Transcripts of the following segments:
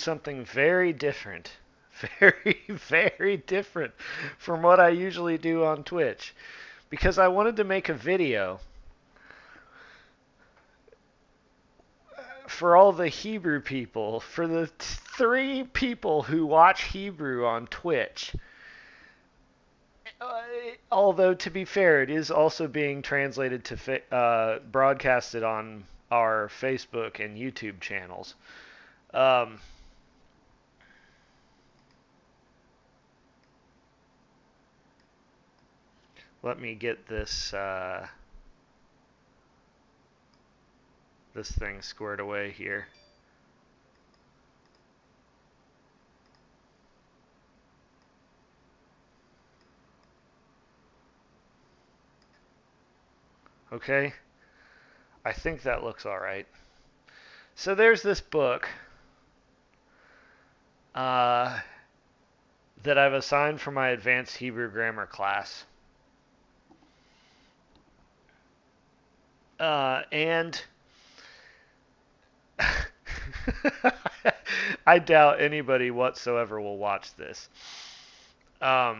something very different. Very, very different from what I usually do on Twitch. Because I wanted to make a video for all the Hebrew people, for the 3 people who watch Hebrew on Twitch. Although, to be fair, it is also being translated to broadcasted on our Facebook and YouTube channels. Um, Let me get this thing squared away here. Okay, I think that looks all right. So there's this book that I've assigned for my advanced Hebrew grammar class. And I doubt anybody whatsoever will watch this. I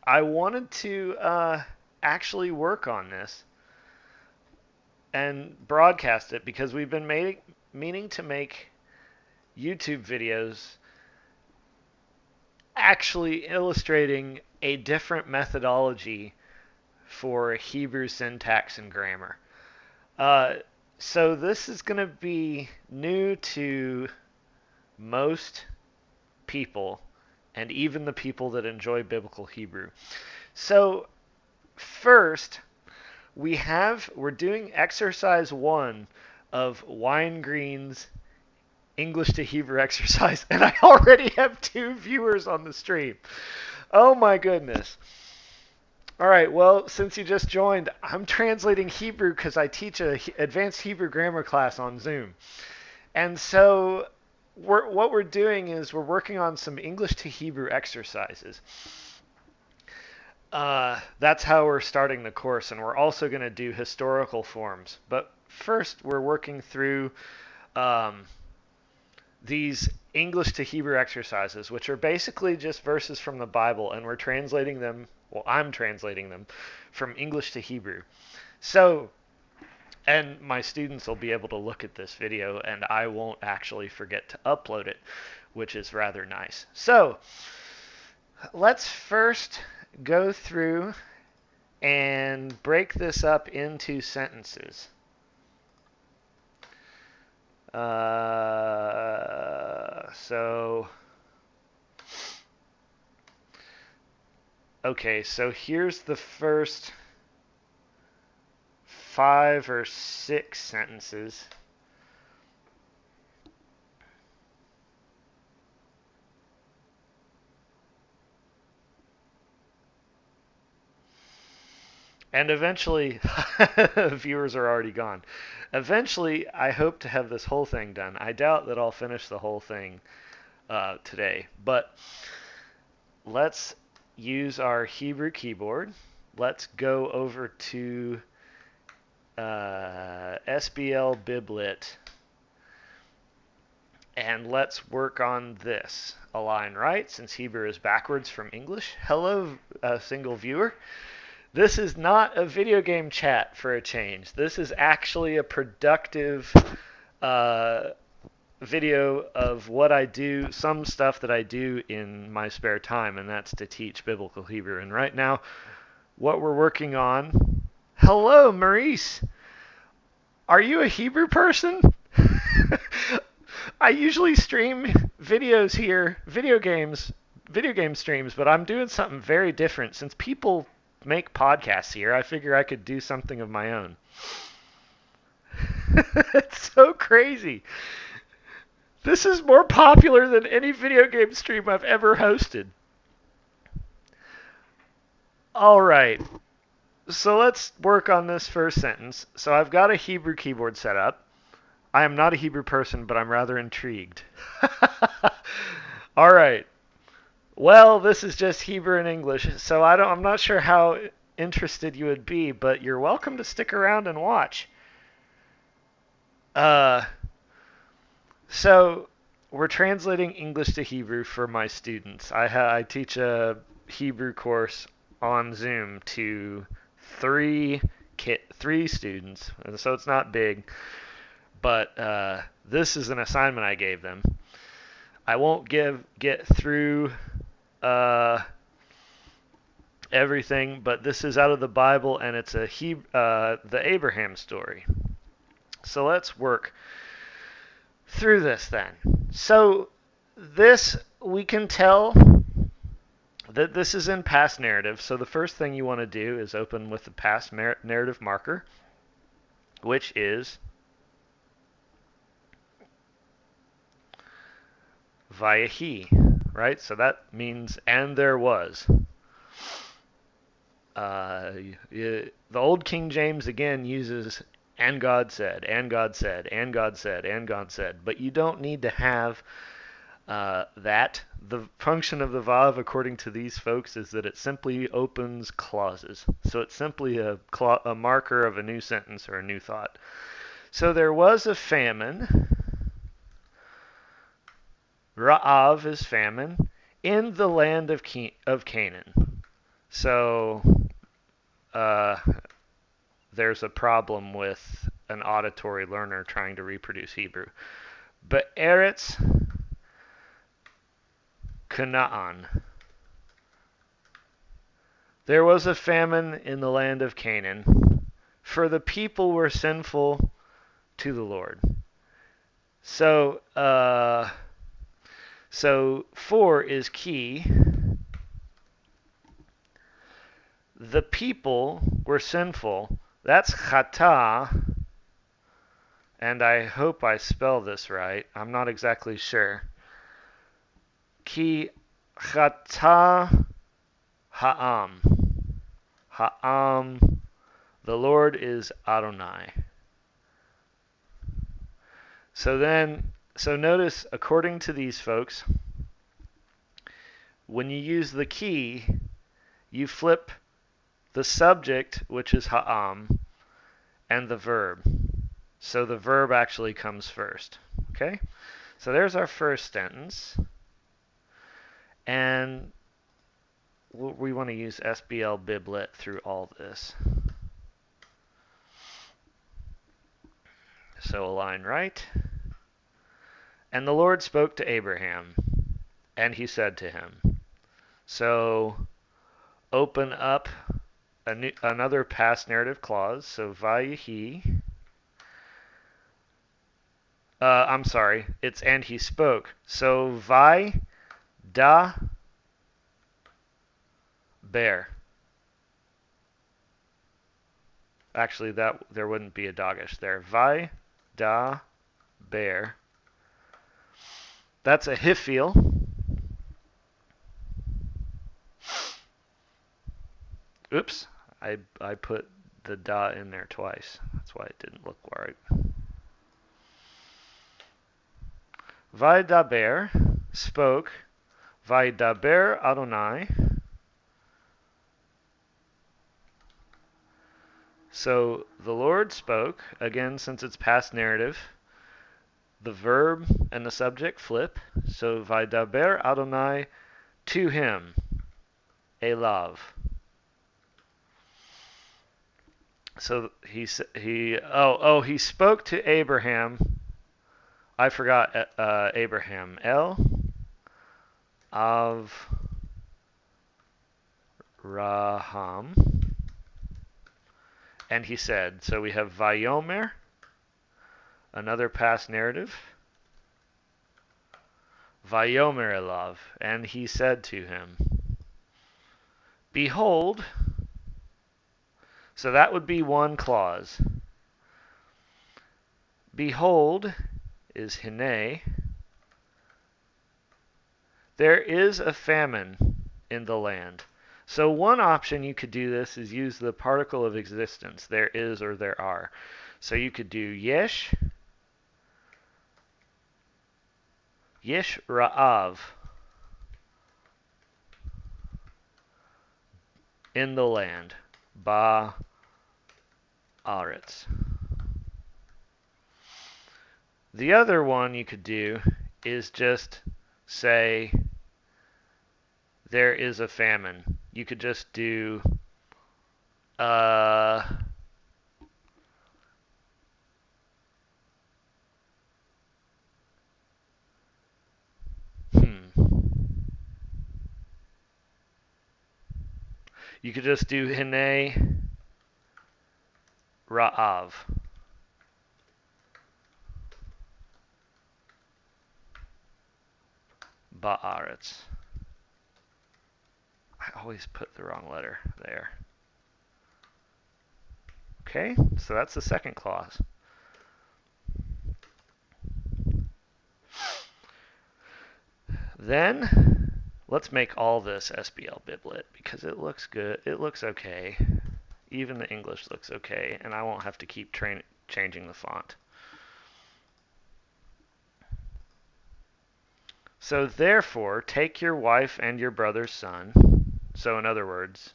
wanted to actually work on this and broadcast it because we've been meaning to make YouTube videos actually illustrating a different methodology for Hebrew syntax and grammar. So this is going to be new to most people, and even the people that enjoy biblical Hebrew. So first, we're doing exercise 1 of Weingreen's English to Hebrew exercise, and I already have 2 viewers on the stream. Oh my goodness. All right, well, since you just joined, I'm translating Hebrew because I teach an advanced Hebrew grammar class on Zoom. And so what we're doing is we're working on some English to Hebrew exercises. That's how we're starting the course, and we're also going to do historical forms. But first, we're working through these English to Hebrew exercises, which are basically just verses from the Bible, and we're translating them. Well, I'm translating them from English to Hebrew. So, and my students will be able to look at this video, and I won't actually forget to upload it, which is rather nice. So, let's first go through and break this up into sentences. Okay, so here's the first 5 or 6 sentences. And eventually, viewers are already gone. Eventually, I hope to have this whole thing done. I doubt that I'll finish the whole thing today, but let's use our Hebrew keyboard. Let's go over to SBL Biblit, and let's work on this. Align right, since Hebrew is backwards from English. Hello, single viewer. This is not a video game chat for a change. This is actually a productive video of what I do, some stuff that I do in my spare time, and that's to teach biblical Hebrew. And right now, what we're working on... Hello, Maurice! Are you a Hebrew person? I usually stream videos here, video game streams, but I'm doing something very different. Since people make podcasts here, I figure I could do something of my own. It's so crazy. This is more popular than any video game stream I've ever hosted. All right. So let's work on this first sentence. So I've got a Hebrew keyboard set up. I am not a Hebrew person, but I'm rather intrigued. All right. Well, this is just Hebrew and English, so I'm not sure how interested you would be, but you're welcome to stick around and watch. So we're translating English to Hebrew for my students. I teach a Hebrew course on Zoom to three three students, and so it's not big. But this is an assignment I gave them. I won't get through uh, everything, but this is out of the Bible, and it's the Abraham story. So let's work through this then. So this we can tell that this is in past narrative. So the first thing you want to do is open with the past narrative marker, which is Vayahi, right? So that means and there was. The old King James again uses and God said, and God said, and God said, and God said. But you don't need to have that. The function of the Vav, according to these folks, is that it simply opens clauses. So it's simply a marker of a new sentence or a new thought. So there was a famine. Ra'av is famine in the land of Canaan. So uh, there's a problem with an auditory learner trying to reproduce Hebrew. But Eretz Canaan. There was a famine in the land of Canaan, for the people were sinful to the Lord. So, for is key. The people were sinful. That's chata, and I hope I spell this right. I'm not exactly sure. Ki chata ha'am. Ha'am. The Lord is Adonai. So notice, according to these folks, when you use the key, you flip the subject, which is ha'am, and the verb. So the verb actually comes first. Okay? So there's our first sentence. And we want to use SBL Biblet through all this. So align right. And the Lord spoke to Abraham, and he said to him. So open up another past narrative clause. So Vayihi. I'm sorry. It's and he spoke. So Vai da bear. Actually, that there wouldn't be a dogish there. Vai da bear. That's a hifil. Oops, I put the da in there twice. That's why it didn't look right. Vaidaber spoke. Vaidaber Adonai. So the Lord spoke. Again, since it's past narrative, the verb and the subject flip. So Vaidaber Adonai to him. Elav. So he spoke to Abraham. I forgot Abraham. El of Raham. And he said, so we have Vayomer, another past narrative. Vayomer Elav, and he said to him, behold, so that would be one clause. Behold is hine. There is a famine in the land. So one option you could do this is use the particle of existence. There is or there are. So you could do yesh ra'av in the land. Ba aretz. The other one you could do is just say there is a famine. You could just do uh, you could just do Hine Ra'av. Ba'aretz. I always put the wrong letter there. Okay, so that's the second clause. Then let's make all this SBL biblit because it looks good. It looks okay. Even the English looks okay, and I won't have to keep changing the font. So therefore, take your wife and your brother's son. So in other words,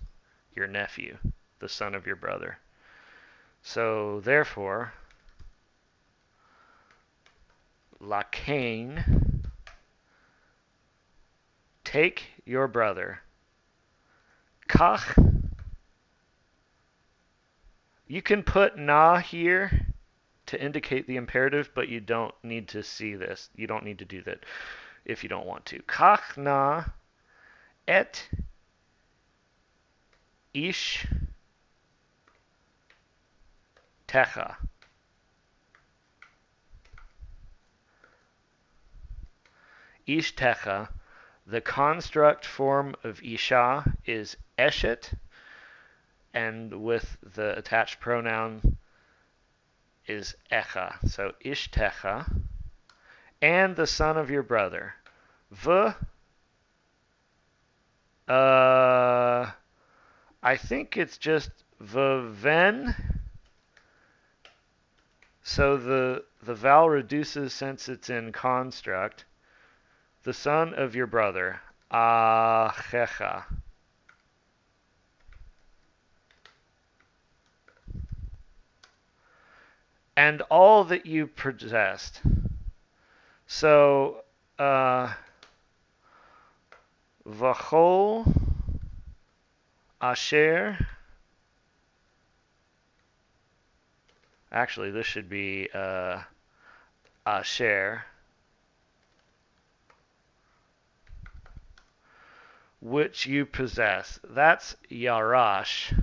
your nephew, the son of your brother. So therefore, Lakain, take your brother. Kach, you can put na here to indicate the imperative, but you don't need to see this. You don't need to do that if you don't want to. Kach na et ish techa. Ish techa. The construct form of isha is eshet, and with the attached pronoun is echa. So ish techa. And the son of your brother. V. I think it's just vven. So the vowel reduces since it's in construct. The son of your brother. Achecha. And all that you possessed. So, v'chol asher. Actually, this should be asher. Which you possess. That's yarash.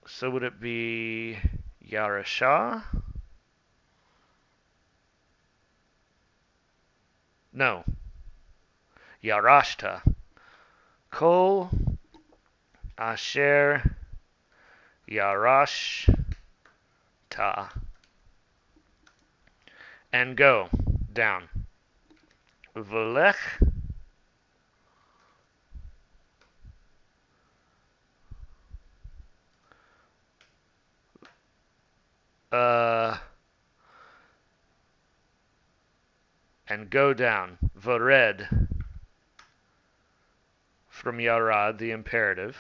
So would it be yarasha? No. Yarashta. Kol asher yarashta. And go down. V'lech and go down. V'red from yarad, the imperative,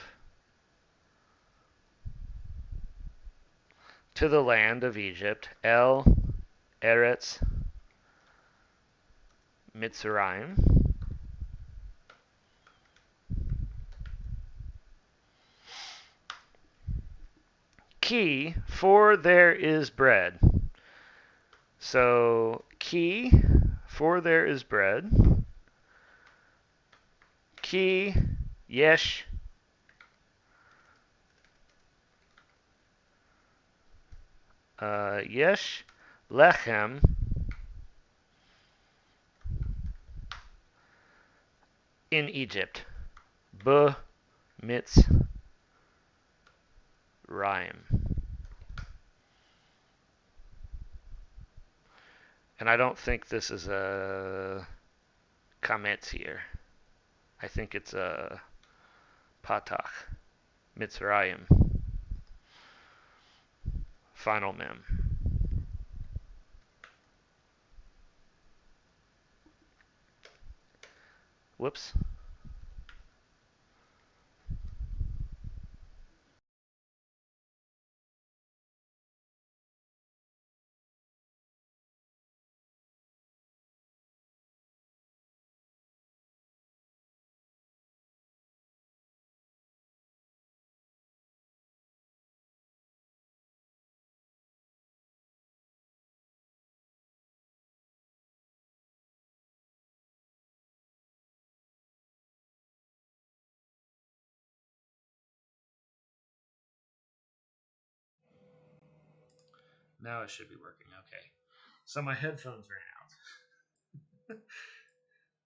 to the land of Egypt. El Eretz Mitzrayim. Ki, for there is bread. So, ki, for there is bread. Ki, yesh, yesh, lechem, in Egypt. B, mitz, rhyme. And I don't think this is a kametz here. I think it's a patach, Mitzrayim, final mem. Whoops. Now it should be working. Okay. So my headphones ran out.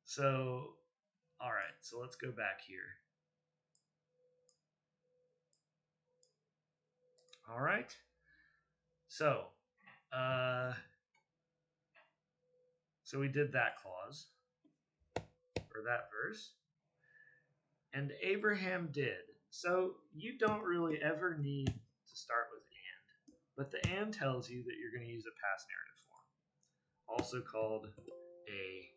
So, all right. So let's go back here. All right. So, so we did that clause or that verse, and Abraham did. So you don't really ever need to start with and, but the and tells you that you're going to use a past narrative form, also called a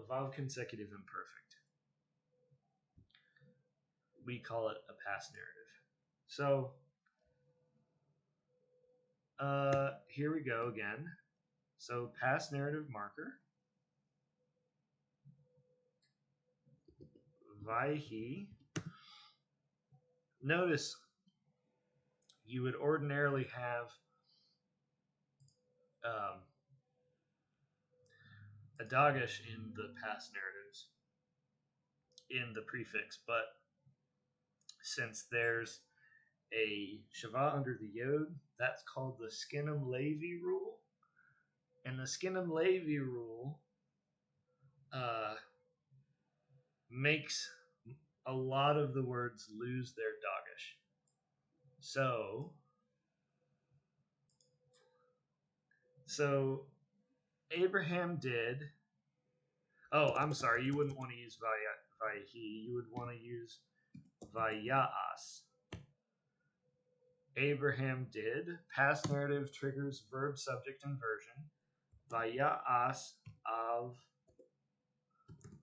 Vav consecutive imperfect. We call it a past narrative. So here we go again. So past narrative marker. Vaihi. Notice you would ordinarily have a dagesh in the past narratives in the prefix, but since there's a Shava under the Yod, that's called the Skinnem Levi rule. And the Skinnem Levi rule makes a lot of the words lose their dagesh. So Abraham did. Oh, I'm sorry. You wouldn't want to use Vayahi. You would want to use Vayaas. Abraham did. Past narrative triggers verb, subject, inversion. Vayaas of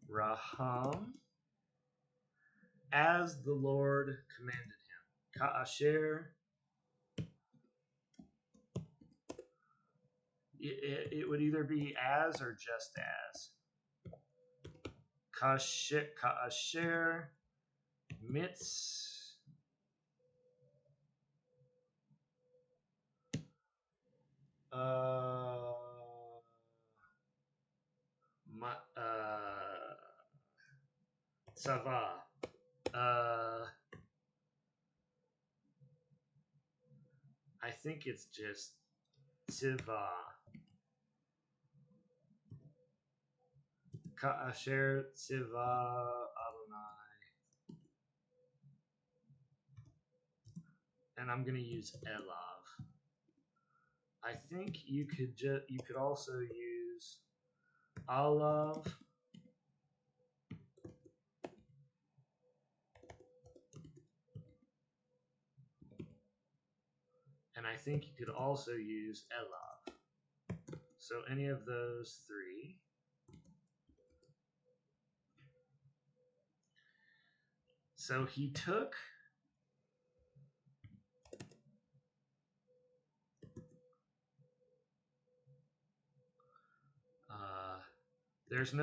Raham as the Lord commanded him. Ka'asher. It would either be as or just as. Ka'asher mitz Sava. I think it's just Tiva. Ka'asher Tiva Adonai. And I'm going to use Elav. I think you could also use Alav. And I think you could also use Elav. So any of those three. So he took there's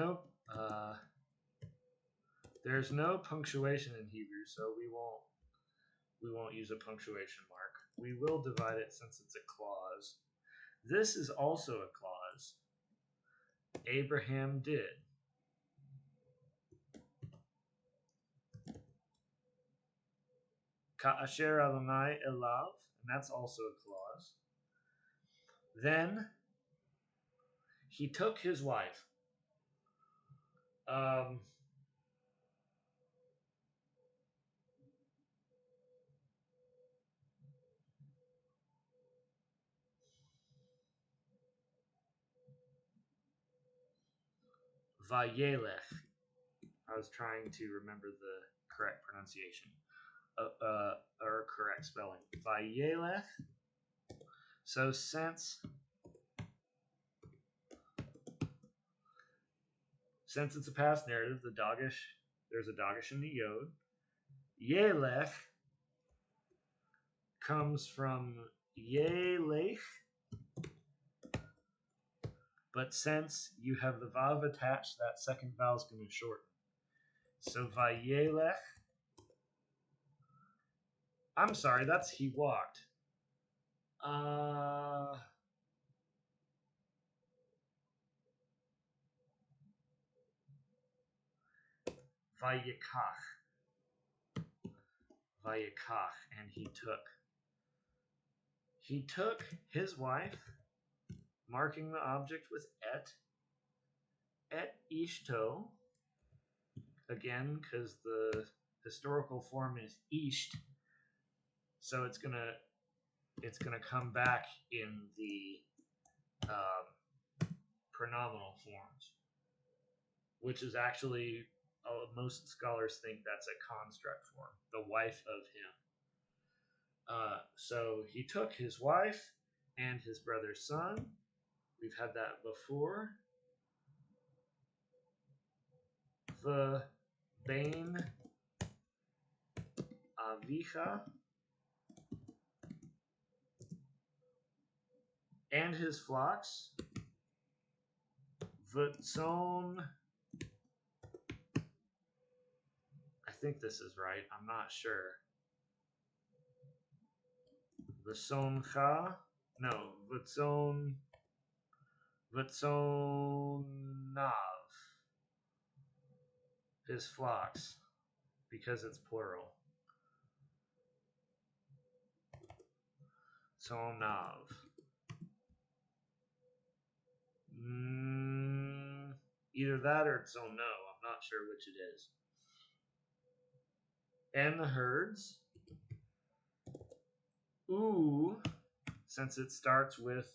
no punctuation in Hebrew, so we won't use a punctuation mark. We will divide it since it's a clause. This is also a clause. Abraham did. Ka'asher Adonai elav, and that's also a clause. Then he took his wife. Vayelech. I was trying to remember the correct pronunciation or correct spelling. Vayelech. So since it's a past narrative, there's a dagesh in the yod. Yelech comes from Yelech, but since you have the vav attached, that second vowel is going to shorten. So Vayelech. I'm sorry, that's he walked. Vayikach. vayikach, and he took. He took his wife, marking the object with et ishto, again, because the historical form is isht, so it's gonna come back in the pronominal forms, which is actually most scholars think that's a construct form, the wife of him. So he took his wife and his brother's son. We've had that before. The Bain Avicha and his flocks. Vutzon. I think this is right. I'm not sure. Vutzoncha. No, Vutzonav. His flocks, because it's plural. Tzonav. Either that or tzono. I'm not sure which it is. And the herds. Ooh, since it starts with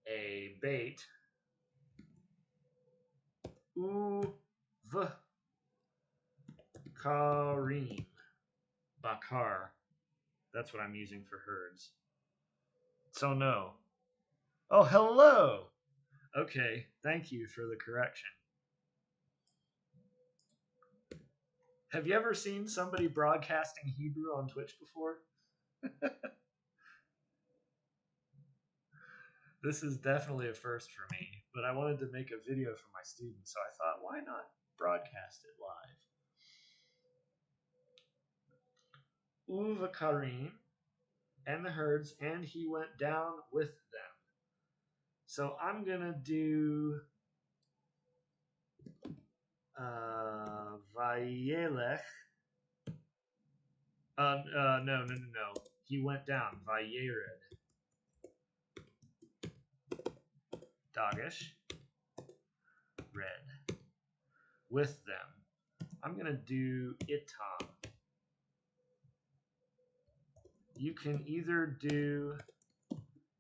a bait. Karim. Bakar. That's what I'm using for herds. So no. Oh, hello. Okay, thank you for the correction. Have you ever seen somebody broadcasting Hebrew on Twitch before? This is definitely a first for me, but I wanted to make a video for my students, so I thought, why not broadcast it live? Uvakarim and the herds, and he went down with them. So I'm going to do Vayelech. No. He went down. Vayered. Dagish. Red. With them. I'm going to do Itam. You can either do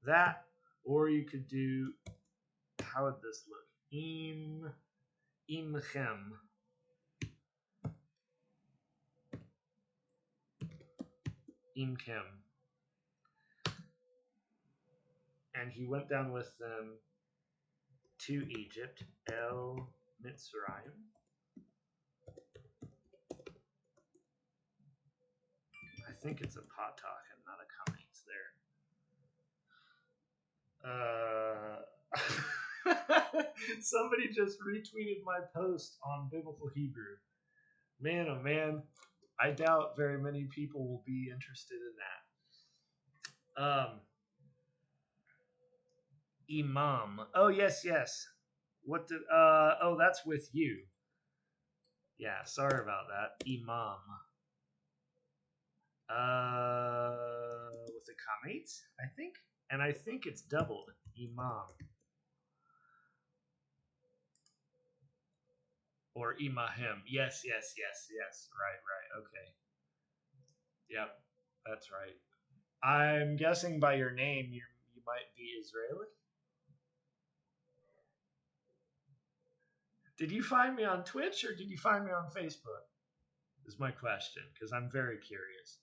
that, or you could do, how would this look? Imchem. Imchem. And he went down with them to Egypt, El Mitzrayim. I think it's a patak and not a kametz there. Somebody just retweeted my post on Biblical Hebrew. Man, oh man, I doubt very many people will be interested in that. Imam. Oh, yes. What did, oh, that's with you. Yeah, sorry about that. Imam. With the kametz, I think? And I think it's doubled. Imam. Or imahim. Yes. Right. Okay. Yep, that's right. I'm guessing by your name you might be Israeli. Did you find me on Twitch or did you find me on Facebook? Is my question, because I'm very curious.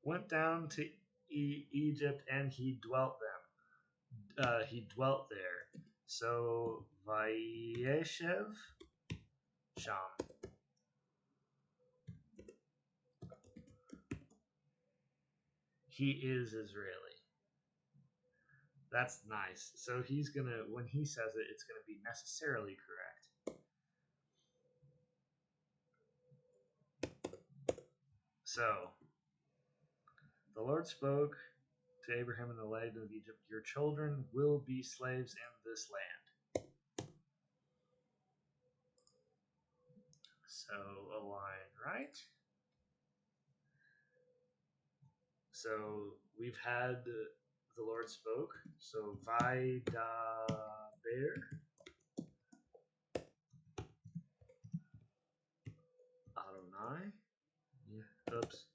Went down to Egypt and he dwelt them. He dwelt there. So Vayeshev Sham. He is Israeli. That's nice. So he's gonna, when he says it, it's gonna be necessarily correct. So the Lord spoke to Abraham in the land of Egypt, your children will be slaves in this land. So a line, right? So we've had the Lord spoke. So Vaidaber Adonai. Yeah. Oops.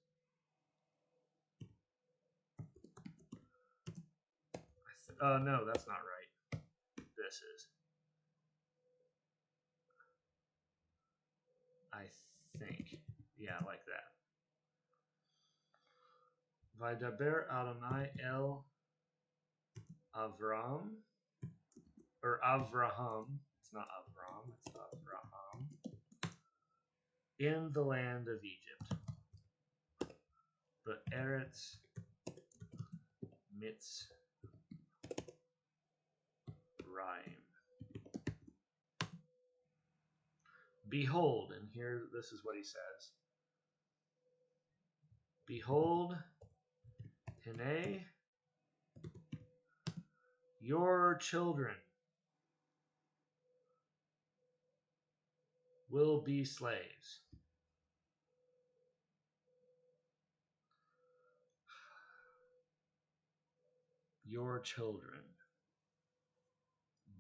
No, that's not right. This is. I think. Yeah, like that. Vaidaber Adonai El Avram. Or Avraham. It's not Avram, it's Avraham. In the land of Egypt. But Eretz Mitzrayim. Behold, and here this is what he says. Behold, Hine, your children will be slaves. Your children.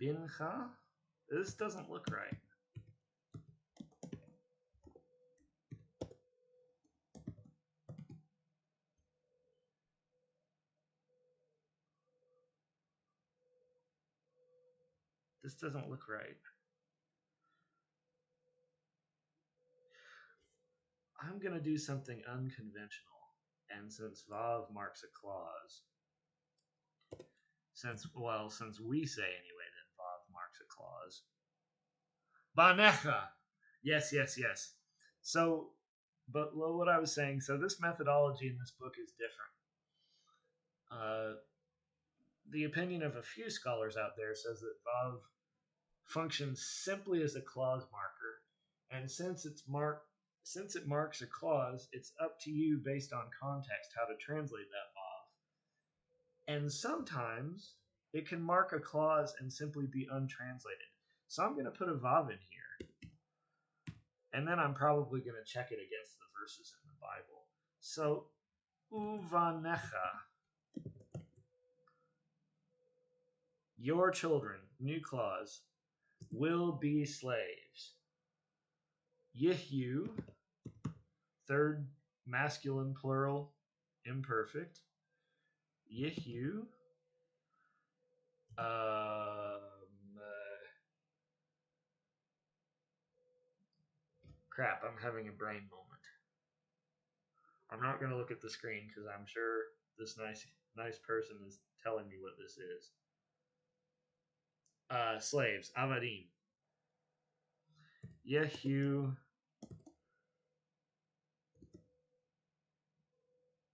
Bincha? This doesn't look right. This doesn't look right. I'm going to do something unconventional. And since Vav marks a clause, since we say anyway that Vav marks a clause. Banecha! Yes. So, but what I was saying, so this methodology in this book is different. The opinion of a few scholars out there says that Vav functions simply as a clause marker, and since it marks a clause, it's up to you based on context how to translate that Vav. And sometimes it can mark a clause and simply be untranslated. So I'm going to put a Vav in here, and then I'm probably going to check it against the verses in the Bible. So uvanecha, your children, new clause, will be slaves. Yihyu, third masculine plural, imperfect. Yihyu. Crap, I'm having a brain moment. I'm not going to look at the screen because I'm sure this nice person is telling me what this is. Slaves, avadim. Yehu.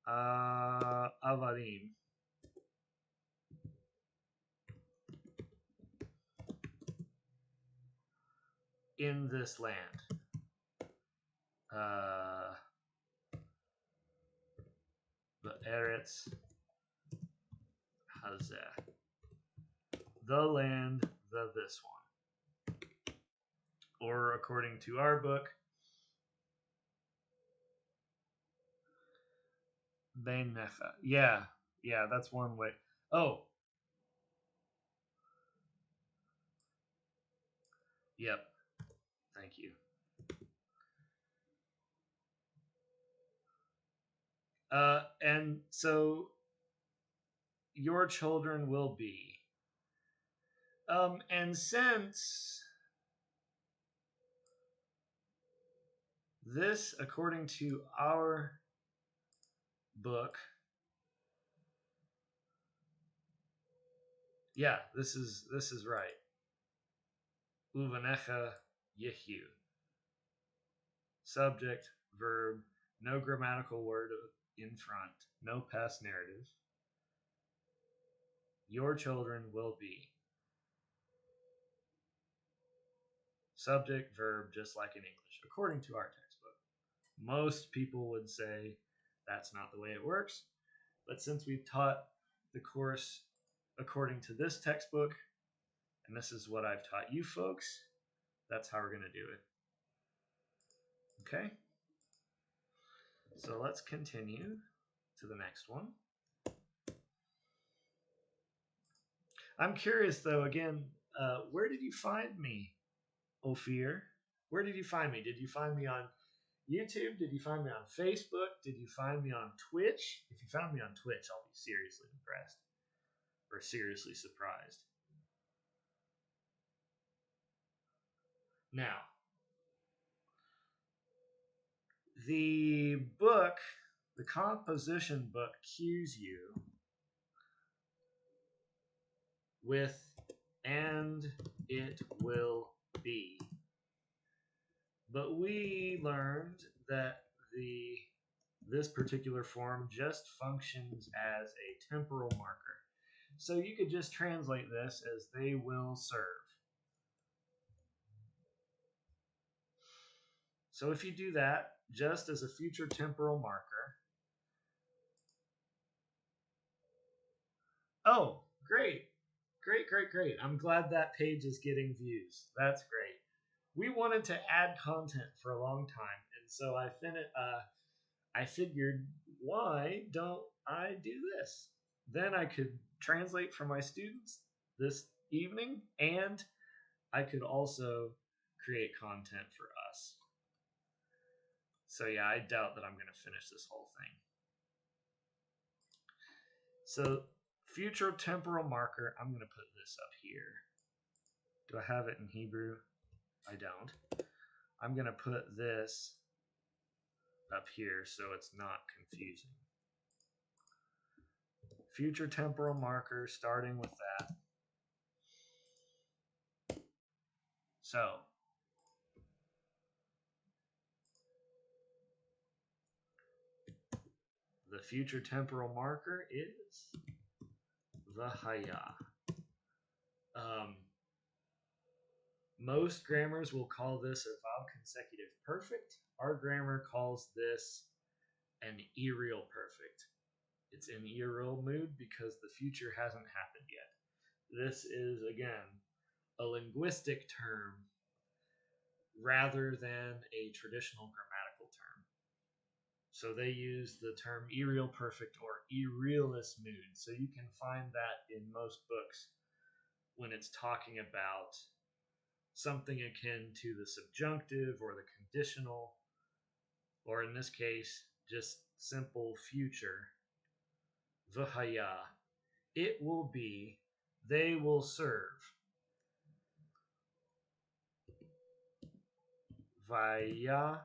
Avadim. In this land. The Eretz Hazeh. The land, this one. Or according to our book, Beinecha. Yeah, that's one way. Oh. Yep. Thank you. And so your children will be. And since this, according to our book, yeah, this is right. Uvanecha Yehyu. Subject, verb, no grammatical word in front, no past narrative. Your children will be. Subject, verb, just like in English, according to our textbook. Most people would say that's not the way it works. But since we've taught the course according to this textbook, and this is what I've taught you folks, that's how we're going to do it. Okay? So let's continue to the next one. I'm curious, though, again, where did you find me, Ophir? Where did you find me? Did you find me on YouTube? Did you find me on Facebook? Did you find me on Twitch? If you found me on Twitch, I'll be seriously impressed or seriously surprised. Now, the book, the composition book, cues you with "and it will be." But we learned that this particular form just functions as a temporal marker. So you could just translate this as "they will serve." So if you do that just as a future temporal marker, oh, great, great, great, great. I'm glad that page is getting views. That's great. We wanted to add content for a long time, and so I figured, why don't I do this? Then I could translate for my students this evening, and I could also create content for us. So yeah, I doubt that I'm going to finish this whole thing. So future temporal marker, I'm going to put this up here. Do I have it in Hebrew? I don't. I'm going to put this up here so it's not confusing. Future temporal marker, starting with that. So, the future temporal marker is Vahaya. Most grammars will call this a vowel consecutive perfect. Our grammar calls this an aerial perfect. It's in aerial mood because the future hasn't happened yet. This is, again, a linguistic term rather than a traditional grammatical term. So they use the term aerial perfect or aerialist mood. So you can find that in most books when it's talking about something akin to the subjunctive or the conditional, or in this case, just simple future. Vahaya. It will be, they will serve. Vaya.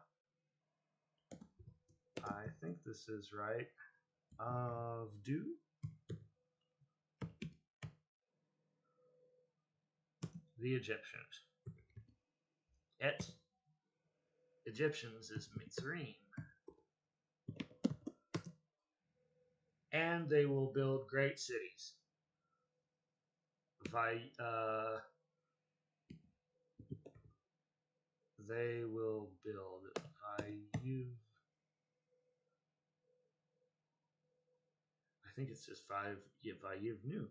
I think this is right. Avdu. The Egyptians. Et Egyptians is Mitzrayim. And they will build great cities. They will build Vayiv. I think it's just Vayivnu.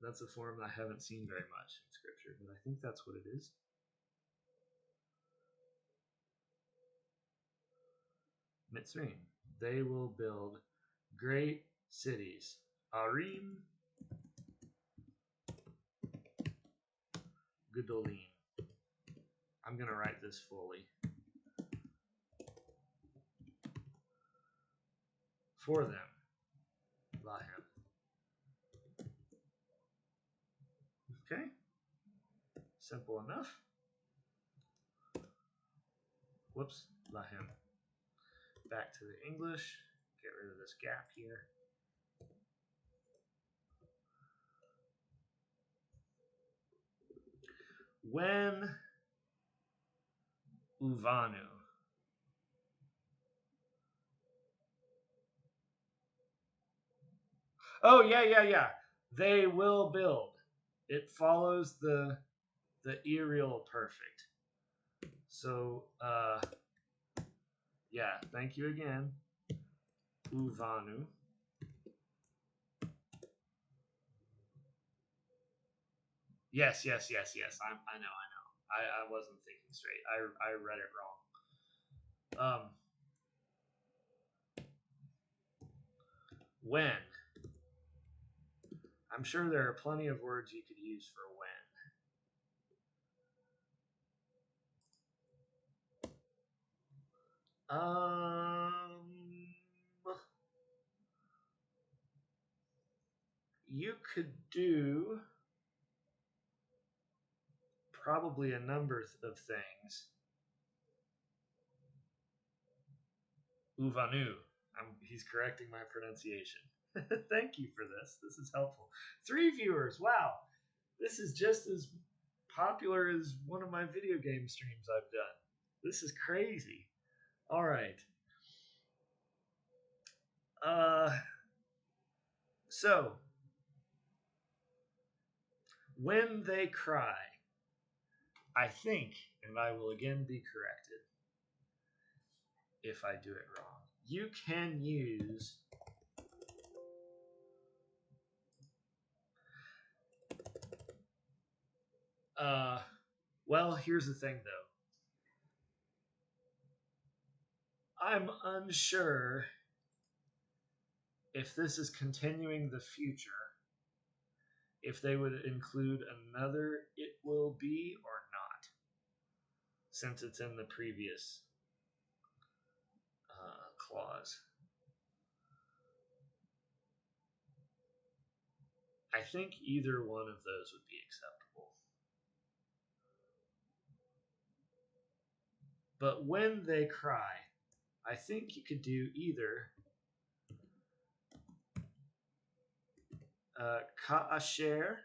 That's a form I haven't seen very much in scripture, but I think that's what it is. Mitzrayim. They will build great cities. Arim Gedolim. I'm going to write this fully. For them. Lahem. Okay. Simple enough. Whoops. Lahem. Back to the English. Get rid of this gap here. When Uvanu. Oh, yeah. They will build. It follows the aerial perfect. So, yeah, thank you again. uvanu. Yes. I know. I wasn't thinking straight. I read it wrong. When. I'm sure there are plenty of words you could use for when. You could do probably a number of things. Uvanu. He's correcting my pronunciation. Thank you for this. This is helpful. 3 viewers. Wow. This is just as popular as one of my video game streams I've done. This is crazy. All right. So, when they cry, I think, and I will again be corrected if I do it wrong, you can use well, here's the thing though. I'm unsure if this is continuing the future, if they would include another it will be or not, since it's in the previous clause. I think either one of those would be acceptable. But when they cry, I think you could do either ka'asher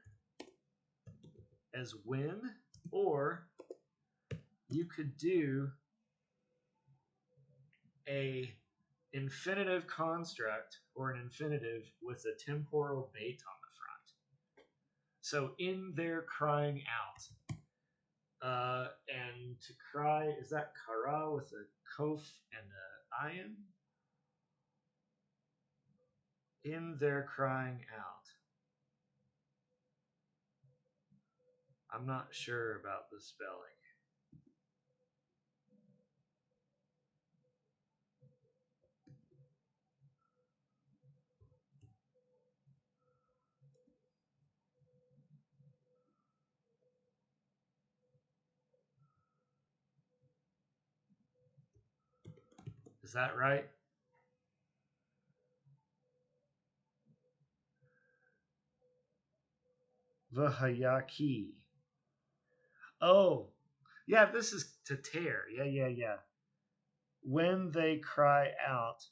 as when, or you could do a infinitive construct or an infinitive with a temporal bait on the front. So in their crying out, and to cry, is that kara with a kof and a ayin? In their crying out. I'm not sure about the spelling. Is that right? Vahayaki. Oh, yeah, this is to tear. Yeah. When they cry out.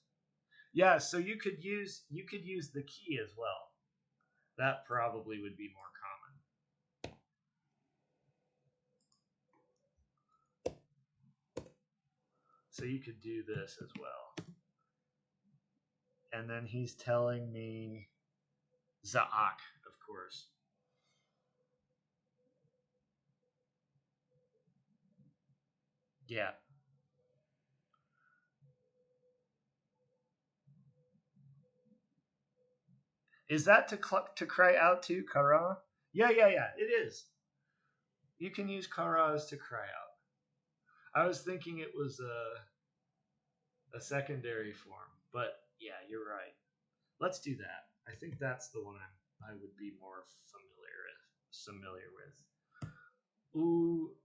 Yeah, so you could use the key as well. That probably would be more common. So you could do this as well. And then he's telling me Zakah, of course. Yeah. Is that to cry out to, kara? Yeah, it is. You can use karas to cry out. I was thinking it was a secondary form, but yeah, you're right. Let's do that. I think that's the one I would be more familiar with. Ooh,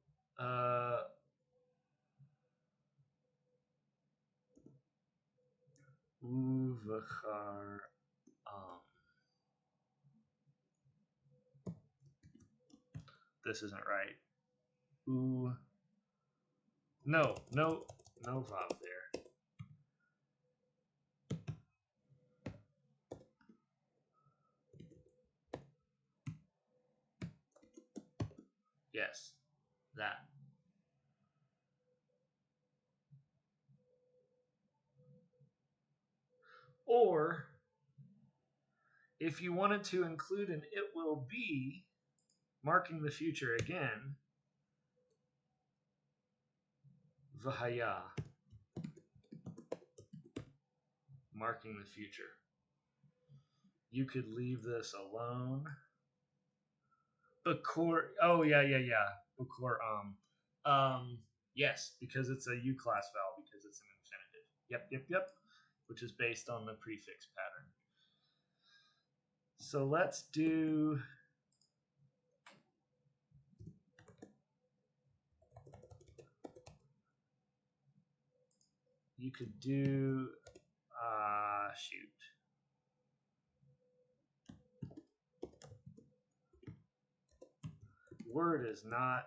uvachar. This isn't right. Ooh. No vav there. Yes, that. Or if you wanted to include an it will be, marking the future again, vahaya, marking the future. You could leave this alone. Bakor. Oh yeah. Bakor. Yes, because it's a U class vowel because it's an infinitive. Yep. Which is based on the prefix pattern. So let's do. You could do. Shoot. Word is not.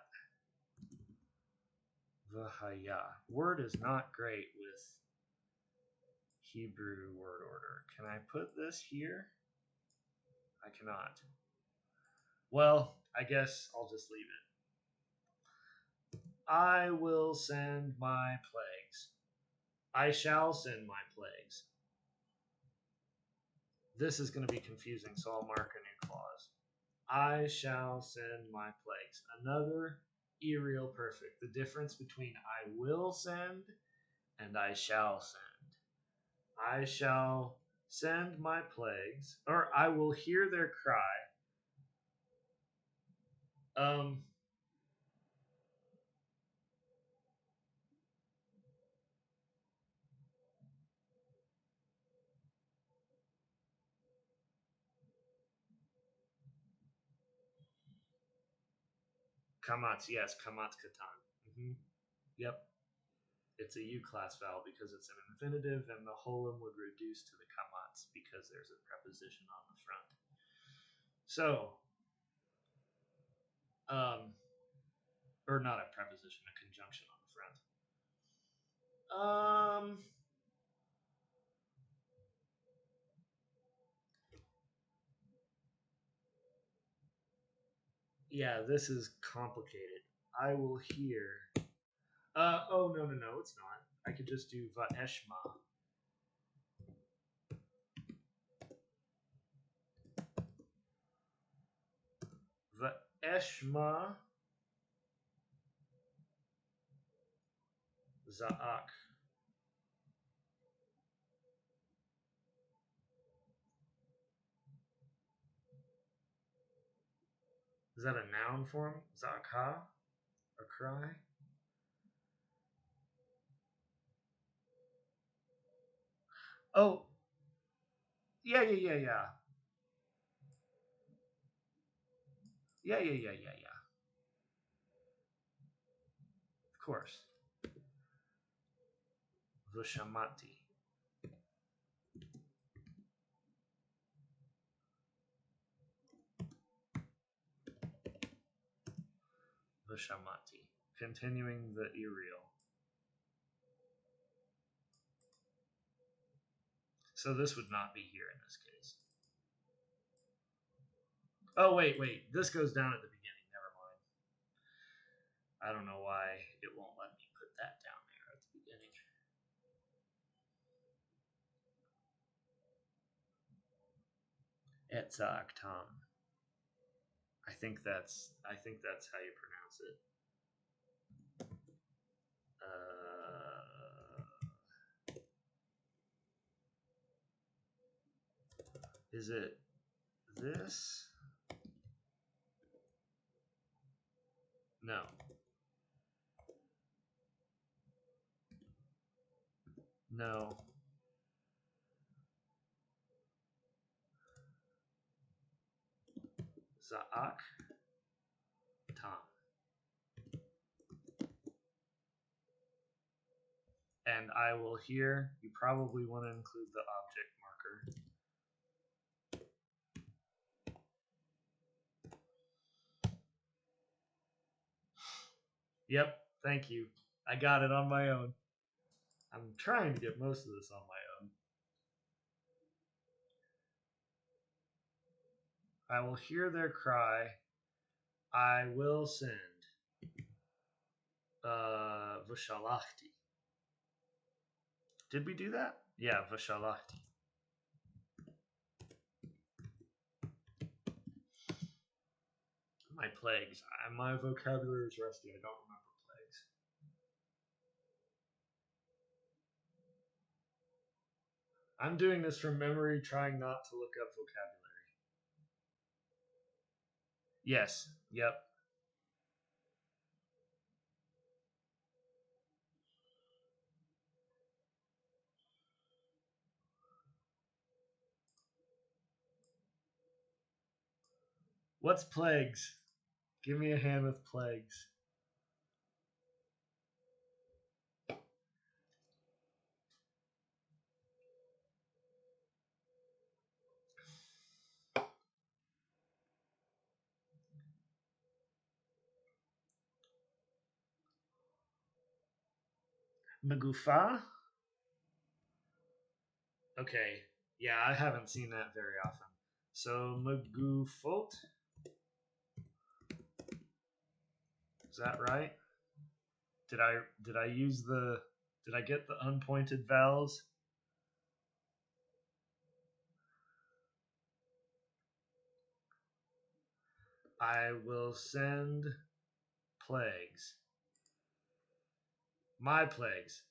Vahaya. Word is not great with Hebrew word order. Can I put this here? I cannot. Well, I guess I'll just leave it. I will send my plagues. I shall send my plagues. This is going to be confusing, so I'll mark a new clause. I shall send my plagues. Another aerial perfect. The difference between I will send and I shall send. I shall send my plagues, or I will hear their cry. Kamats, yes, kamats katan. Yep. It's a U class vowel because it's an infinitive, and the holum would reduce to the kamats because there's a preposition on the front. So, or not a preposition, a conjunction on the front. Yeah, this is complicated. I will hear. Oh, no, it's not. I could just do va'eshma. Va'eshma za'ak. Is that a noun form? Zakah? A cry? Oh, yeah. Yeah. Of course. Vushamati. Vushamati. Continuing the aerial. So this would not be here in this case. Oh, wait. This goes down at the beginning. Never mind. I don't know why it won't let me put that down there at the beginning. Etzaktam. I think that's how you pronounce it. Is it this? No. Za'ak tam. And I will here, you probably want to include the object marker. Yep, thank you. I got it on my own. I'm trying to get most of this on my own. I will hear their cry. I will send. Vushalachti. Did we do that? Yeah, Vushalachti. My plagues. My vocabulary is rusty. I don't remember plagues. I'm doing this from memory, trying not to look up vocabulary. Yes. Yep. What's plagues? Give me a hand with plagues. Magufa? Okay. Yeah, I haven't seen that very often. So Magufot? Is that right? Did I use the did I get the unpointed vowels? I will send plagues. My plagues.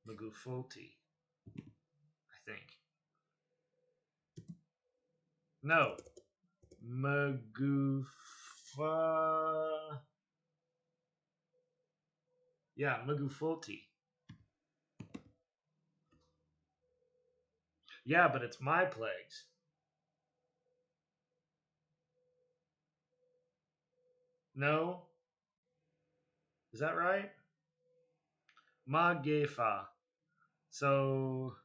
Magufoti, I think. No. Magufa. Yeah, Magufoti. Yeah, but it's my plagues. No? Is that right? Magefa. So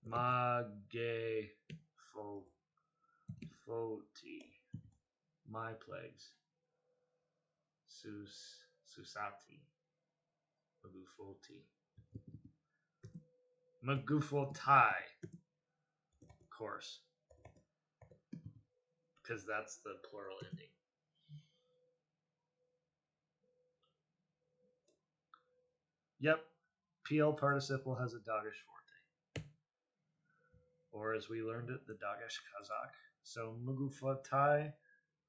Magefoti. My plagues. Susati. Magufoti. Magufotai. Of course. Because that's the plural ending. Yep. PL participle has a Dagesh forte. Or as we learned it, the Dagesh Kazakh. So Mugufotai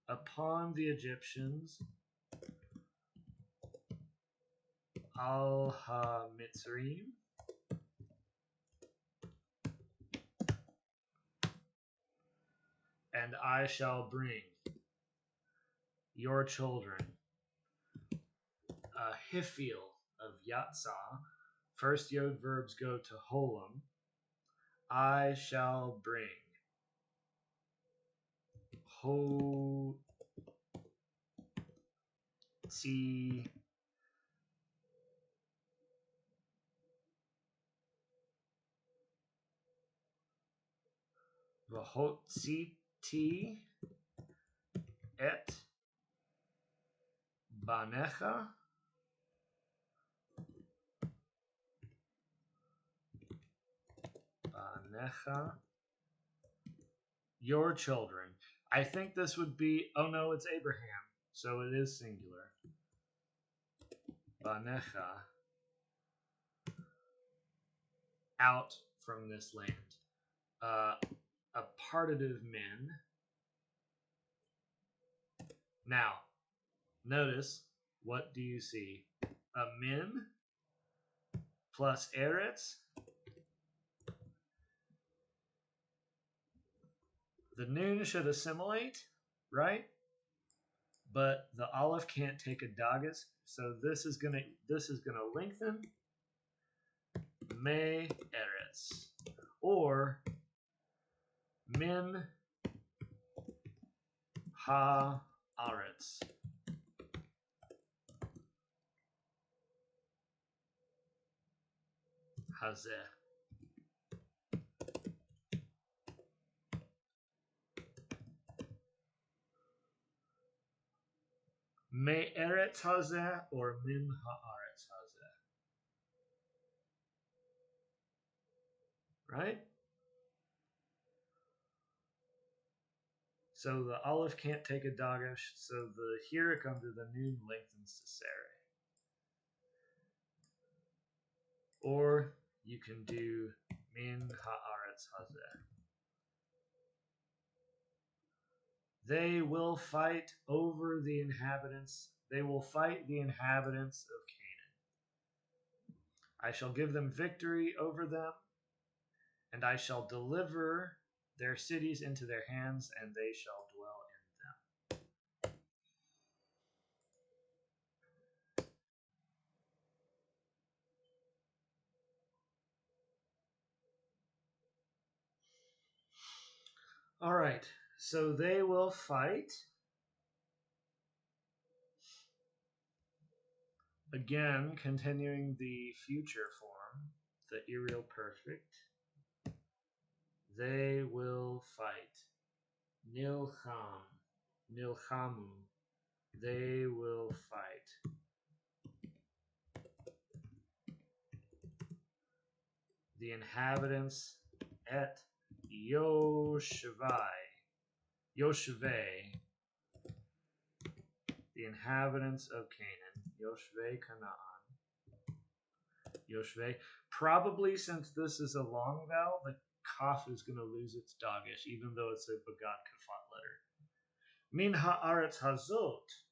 upon the Egyptians. Al Ha Mitzrim. And I shall bring your children a hifil of Yatzah. First yod verbs go to Holam. I shall bring Ho Tzi Vahotziti et Banecha your children. I think this would be, oh no, it's Abraham, so it is singular. Banecha out from this land. A partitive men. Now, notice, what do you see? A min plus eretz. The noon should assimilate, right? But the aleph can't take a dagas, so this is gonna lengthen. Me eretz, or min ha aretz. Hazeh. Me eretz hazeh or min haaretz hazeh. Right? So the aleph can't take a dagesh, so the hirik under the noon lengthens to sere. Or you can do min haaretz hazeh. They will fight over the inhabitants. They will fight the inhabitants of Canaan. I shall give them victory over them, and I shall deliver their cities into their hands, and they shall dwell in them. All right, so they will fight. Again, continuing the future form, the aerial perfect. They will fight. Nilcham. Nilchamu. They will fight. The inhabitants et Yoshevai. Yoshevei. The inhabitants of Canaan. Yoshevei Canaan. Yoshevei. Probably since this is a long vowel, the kaf is going to lose its dagish, even though it's a bagad kafat letter. Min haaretz hazot.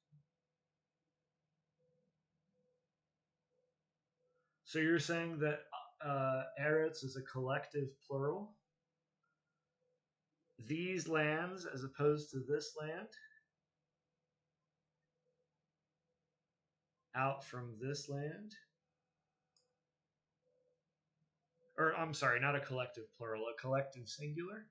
So you're saying that eretz is a collective plural? These lands as opposed to this land? Out from this land? Or, I'm sorry, not a collective plural, a collective singular?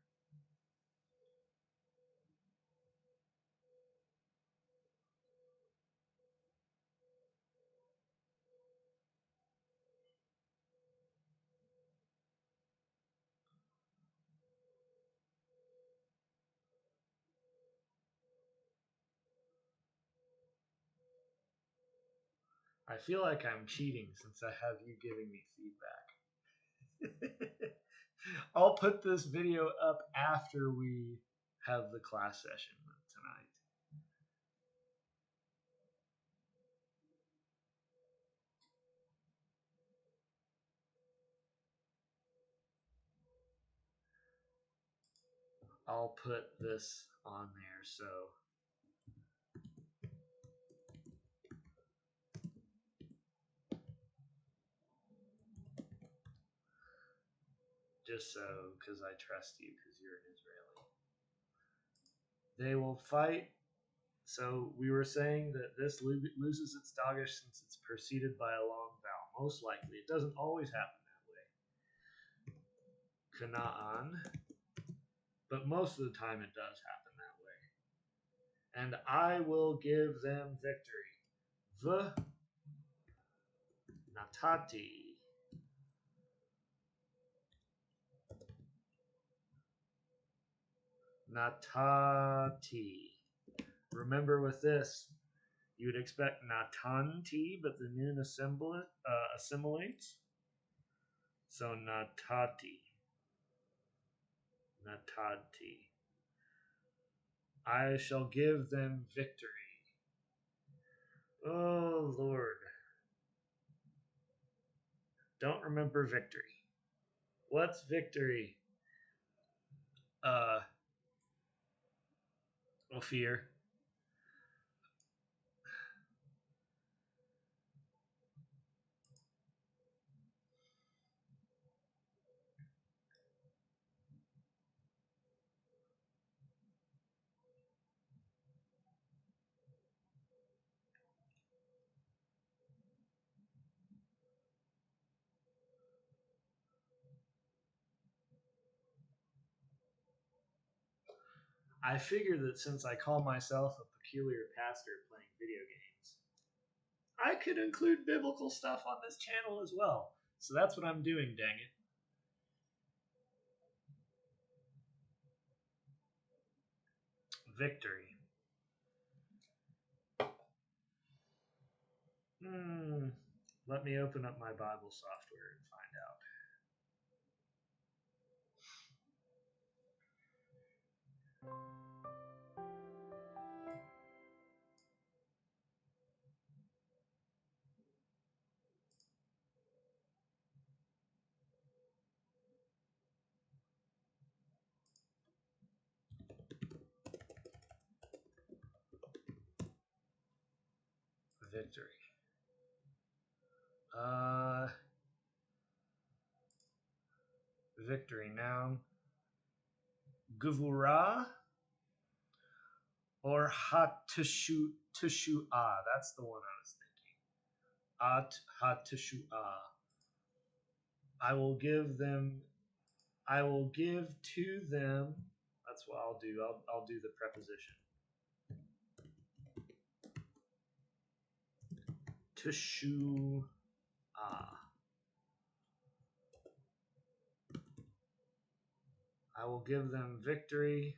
I feel like I'm cheating since I have you giving me feedback. I'll put this video up after we have the class session tonight. I'll put this on there so just so because I trust you because you're an Israeli. They will fight. So we were saying that this loses its dagish since it's preceded by a long vowel. Most likely. It doesn't always happen that way. Canaan. But most of the time it does happen that way. And I will give them victory. V natati. Natati. Remember with this, you would expect natanti, but the noon assimilates. So natati. Natati. I shall give them victory. Oh, Lord. Don't remember victory. What's victory? Ophir. I figure that since I call myself a peculiar pastor playing video games, I could include biblical stuff on this channel as well. So that's what I'm doing, dang it. Victory. Let me open up my Bible software and find out. Victory. victory, noun. Guvura or hatushu'a. That's the one I was thinking. Hatushu'a. I will give to them. That's what I'll do. I'll do the preposition. Tushu'a. I will give them victory,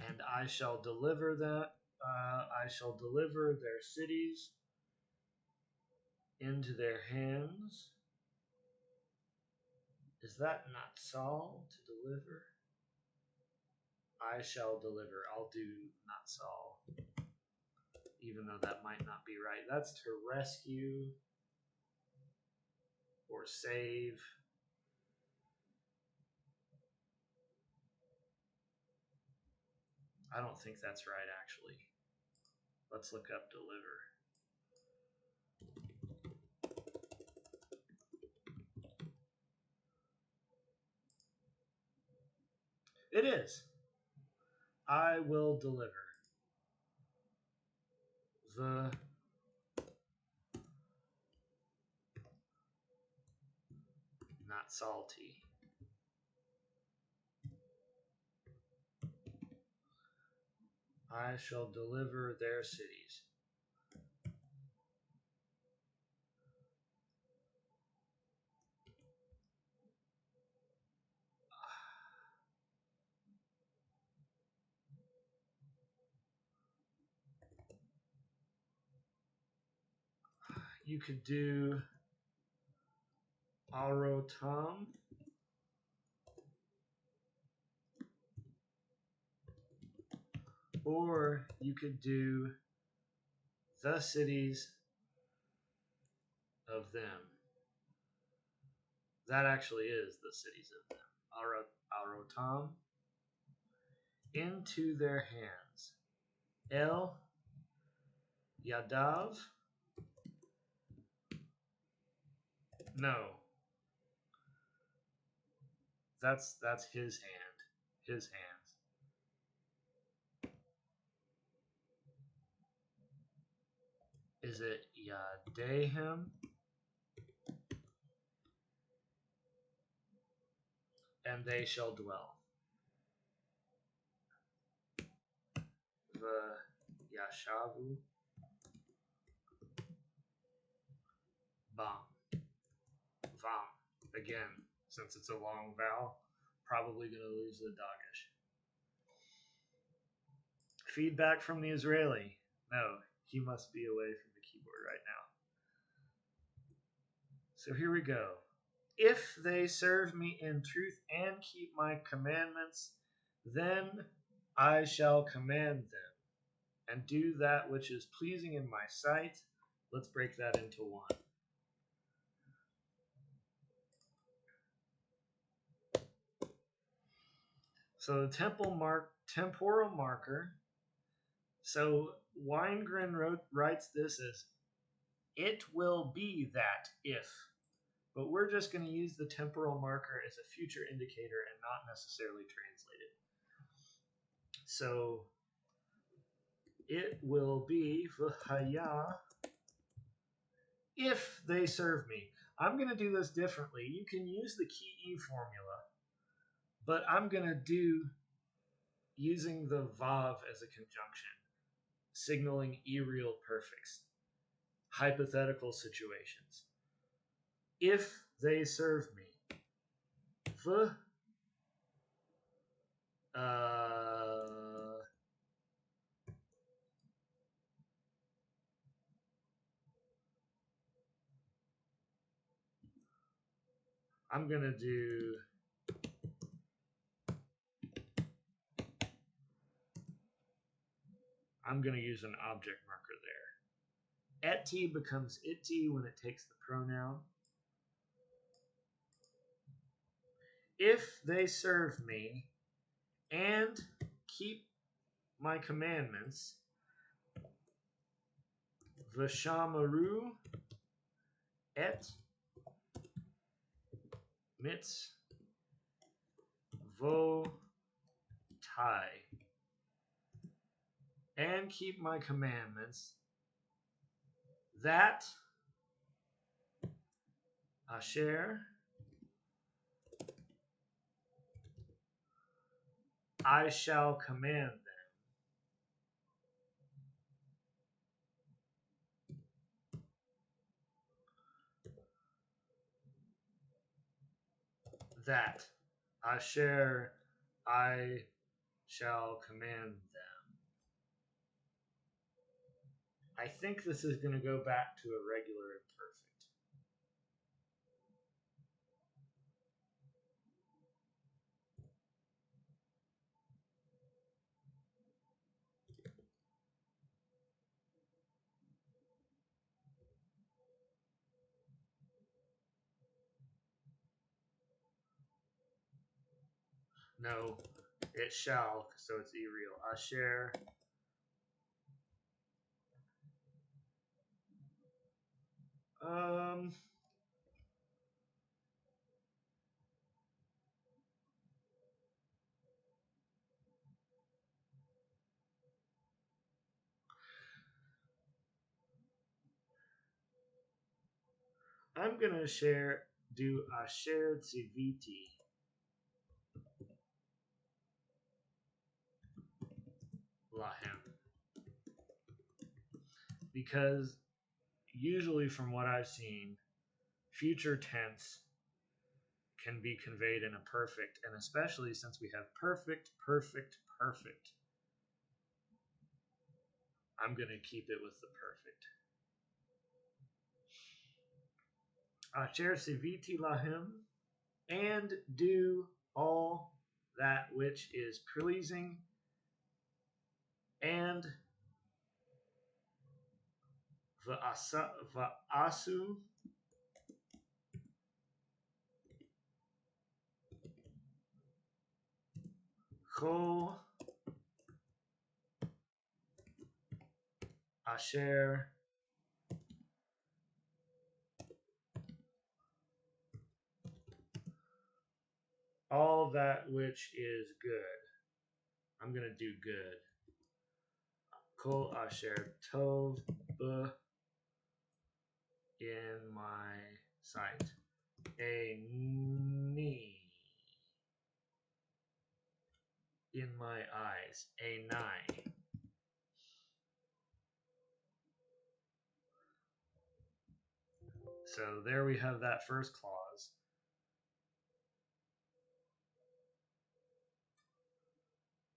and I shall deliver I shall deliver their cities into their hands. Is that not Saul to deliver? I shall deliver. I'll do not Saul, even though that might not be right. That's to rescue or save. I don't think that's right, actually. Let's look up deliver. It is. I will deliver the not salty. I shall deliver their cities. You could do Arotam. Or you could do the cities of them. That actually is the cities of them. Arotam. Into their hands. El Yadav. No. That's his hand. His hands. Is it Yadehem? And they shall dwell. The Yashavu. Bam. Vam. Again, since it's a long vowel, probably going to lose the dogish. Feedback from the Israeli. No, he must be away from the keyboard right now. So here we go. If they serve me in truth and keep my commandments, then I shall command them and do that which is pleasing in my sight. Let's break that into one. So the temporal marker. So Weingreen writes this as, it will be that if. But we're just going to use the temporal marker as a future indicator and not necessarily translate it. So it will be v'haya if they serve me. I'm going to do this differently. You can use the key formula, but I'm going to do using the vav as a conjunction, signaling real perfects, hypothetical situations. If they serve me. I'm going to use an object marker there. Eti becomes iti when it takes the pronoun. If they serve me and keep my commandments, v'shamaru et mitzvotai, and keep my commandments, that asher I shall command them. That asher I shall command them. I think this is going to go back to a regular imperfect. No, it shall, so it's e-real. Asher I'm gonna do asher tziviti lahem, because usually from what I've seen, future tense can be conveyed in a perfect, and especially since we have perfect, perfect, perfect, I'm going to keep it with the perfect. Asher siviti lahim, and do all that which is pleasing, and va'asu Ko Asher all that which is good. I'm gonna do good. Kol Asher Tov in my sight. A knee in my eyes. A nigh. So there we have that first clause.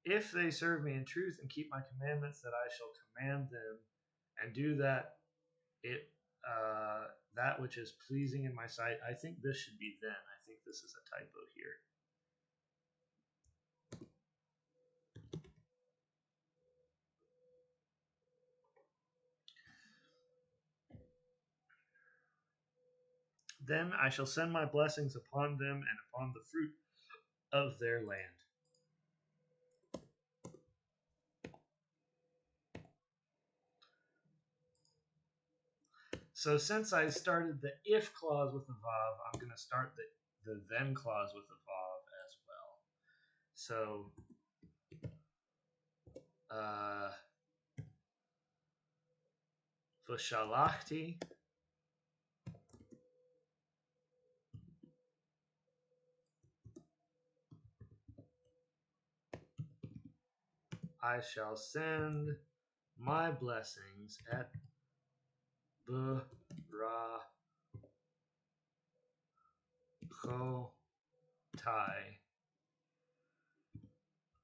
If they serve me in truth and keep my commandments, that I shall command them, and do that which is pleasing in my sight. I think this should be then. I think this is a typo here. Then I shall send my blessings upon them and upon the fruit of their land. So since I started the if clause with the vav, I'm going to start the then clause with the vav as well. So V'shalachti I shall send my blessings at B'rachotai,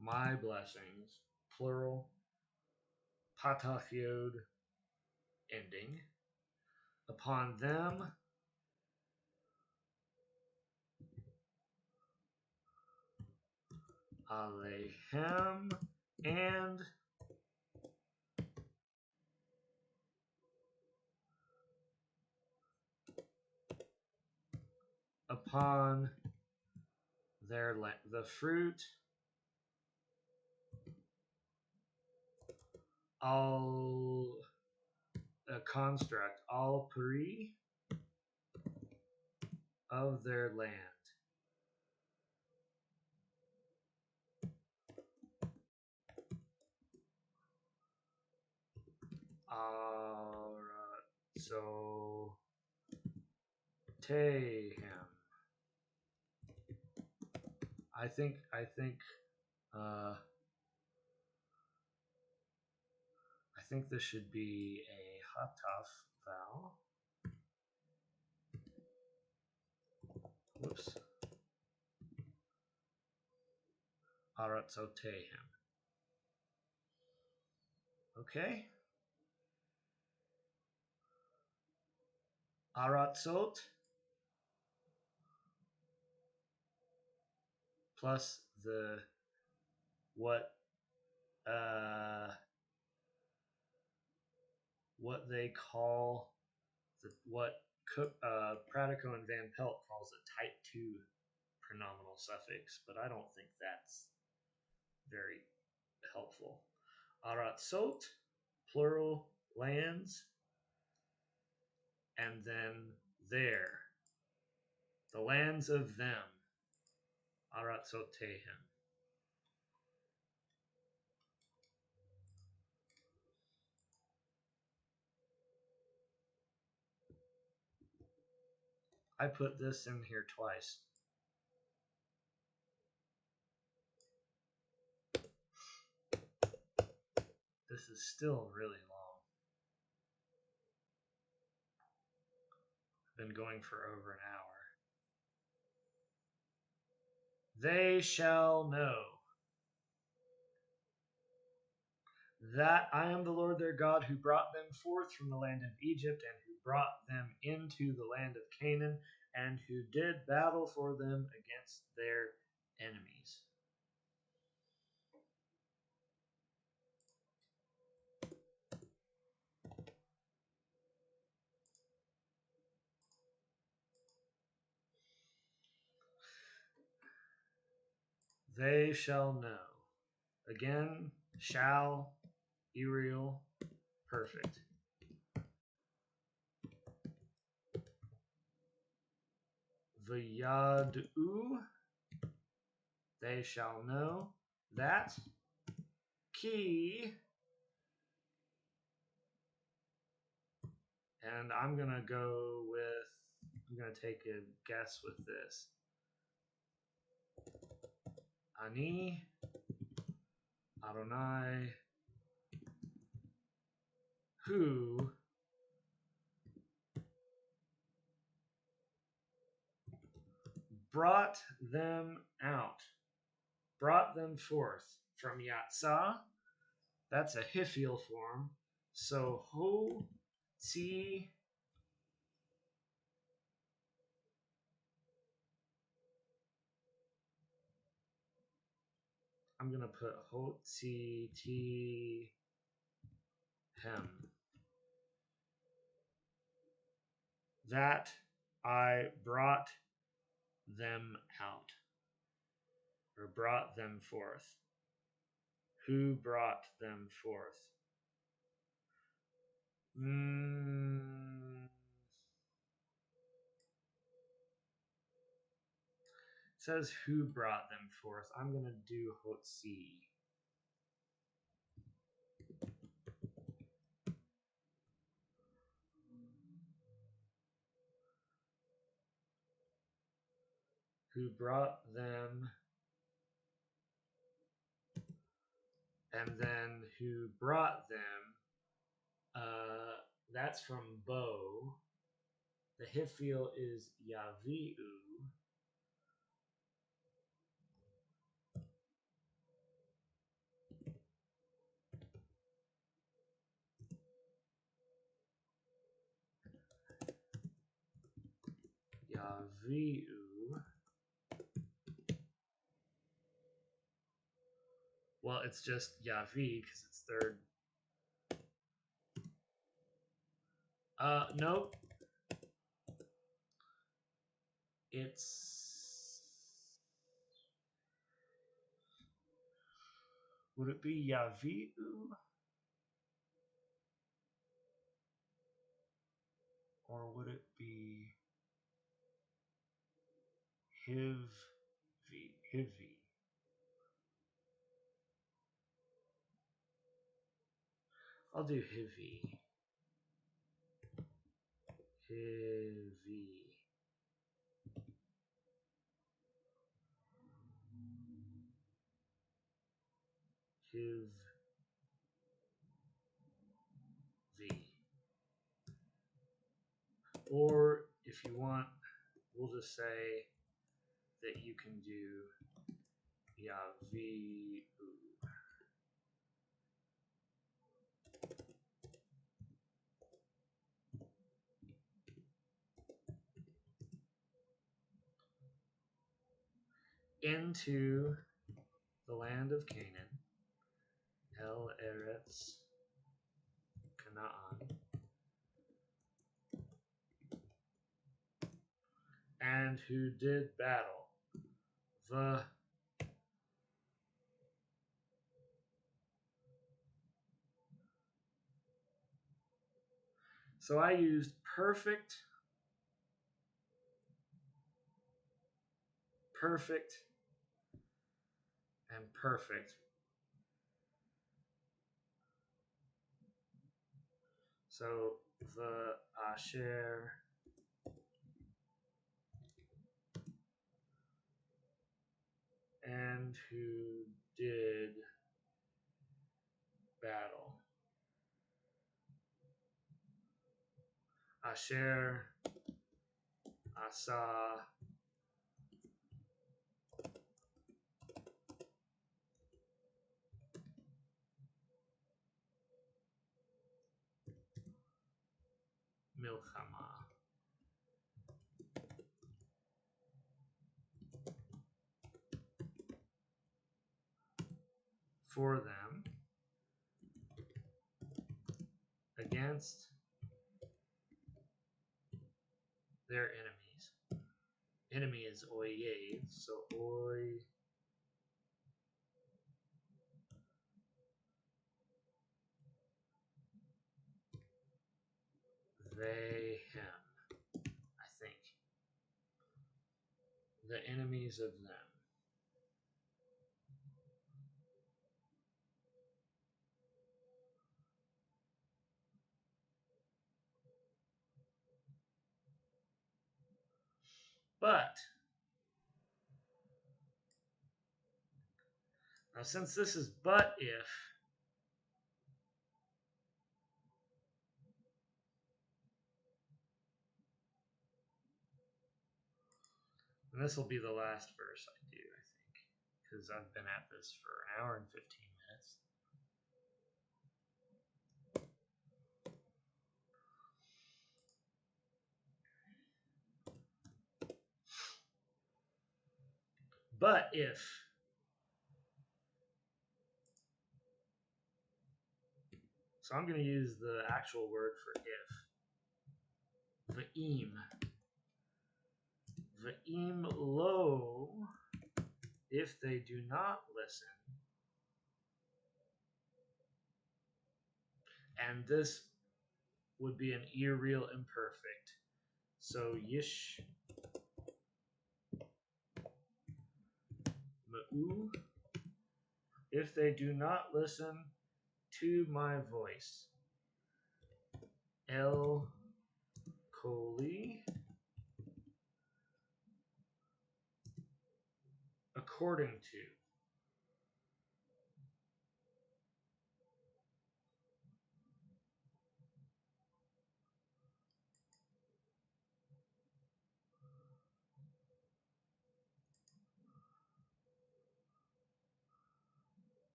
my blessings, plural, patach yod, ending, upon them, alehem, and upon their land. The fruit, all a construct, all peri of their land. So Tehem. Uh, I think this should be a hataf vowel. Whoops. Aratzotehem. Okay. Aratzot plus the what they call what Pratico and Van Pelt calls a type 2 pronominal suffix, but I don't think that's very helpful. Aratzot, plural, lands, and then there. The lands of them. Aratzotehem. I put this in here twice. This is still really long. Been going for over an hour. They shall know that I am the Lord their God who brought them forth from the land of Egypt and who brought them into the land of Canaan and who did battle for them against their enemies. They shall know. Again, shall, Uriel, perfect. V'yadu, they shall know that ki, and I'm going to take a guess with this. Ani, Adonai, who brought them out, brought them forth from Yatzah. That's a Hifil form. So ho, ti, I'm going to put ho, ti, hem. That I brought them out, or brought them forth. Who brought them forth? It says who brought them forth. I'm going to do Hotzi. Who brought them, and then who brought them. That's from Bo. The Hifil is Yavi'u. Yavi'u. Well, it's just Yavi because it's third. Nope. It's. Would it be Yavi'u? Or would it be Hivvi? Hivvi. I'll do Hivvi. Heavy. Heavy. Or if you want, we'll just say that you can do Yavu. Into the land of Canaan, El Eretz Canaan, and who did battle. The So I used perfect, perfect, and perfect. So the Asher and who did battle. Asher, Asa, Milchama. For them against their enemies. Enemy is oyev, so oy. They, him, I think. The enemies of them. But, now since this is but if, and this will be the last verse I do, I think, because I've been at this for an hour and 15 minutes. But if, so I'm going to use the actual word for if. V'im. V'im lo, if they do not listen. And this would be an irreal imperfect. So yish ma'u, if they do not listen to my voice. El koli, according to.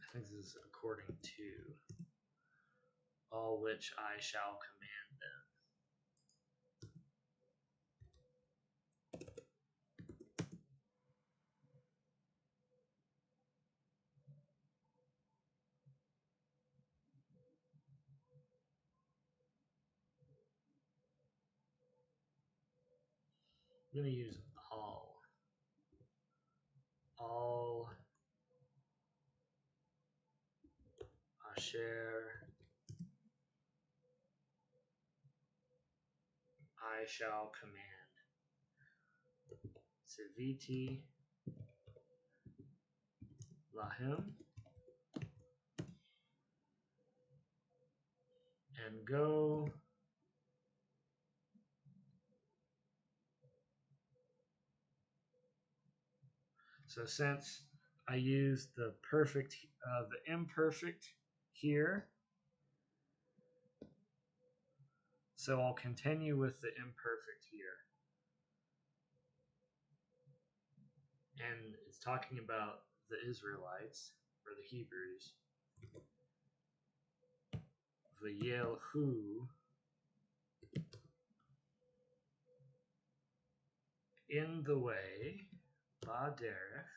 I think this is according to all which I shall command them. I'm going to use all. All asher I shall command. Siviti lahim, and go So since I used the imperfect here, so I'll continue with the imperfect here. And it's talking about the Israelites, or the Hebrews. V'yelhu in the way, ba'derech,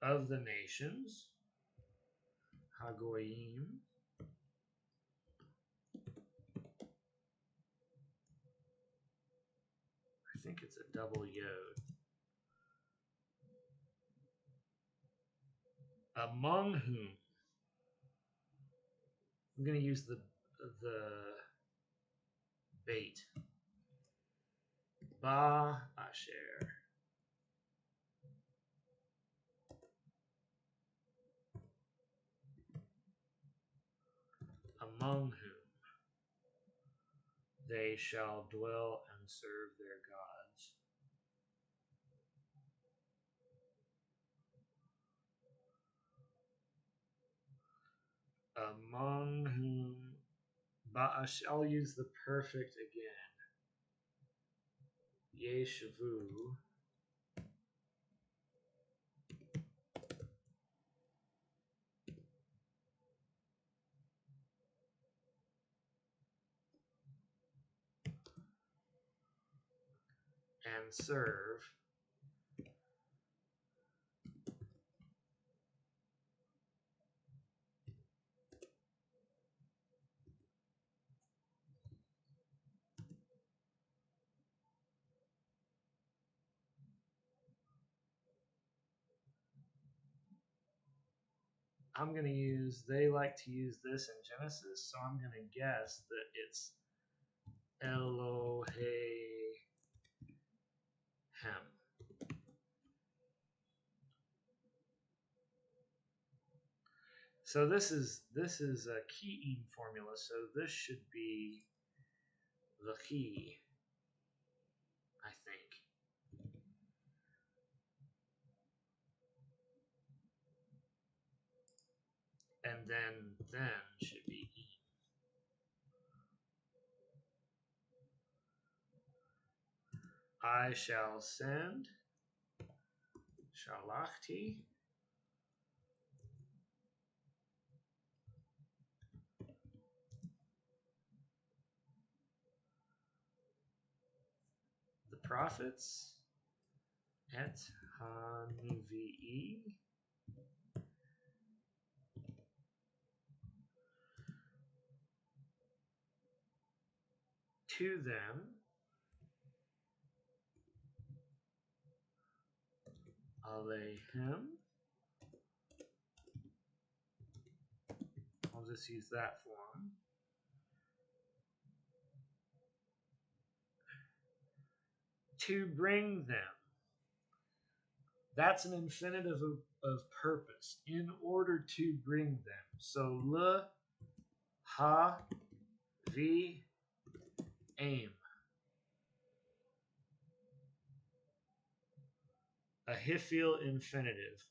of the nations, hagoyim. I think it's a double yod. Among whom, I'm going to use the bait. Ba asher. Among whom they shall dwell and serve their gods. Among whom, I'll use the perfect again. Yeshavu. And serve. I'm going to use, they like to use this in Genesis, so I'm going to guess that it's Elohehem. So this is a keying formula, so this should be the key, I think. And then should be E. I shall send, shalachti, the prophets, et hanvi'i, to them, alehem. I'll just use that form. To bring them. That's an infinitive of purpose. In order to bring them. So le, ha, vi, aim. A hifil infinitive.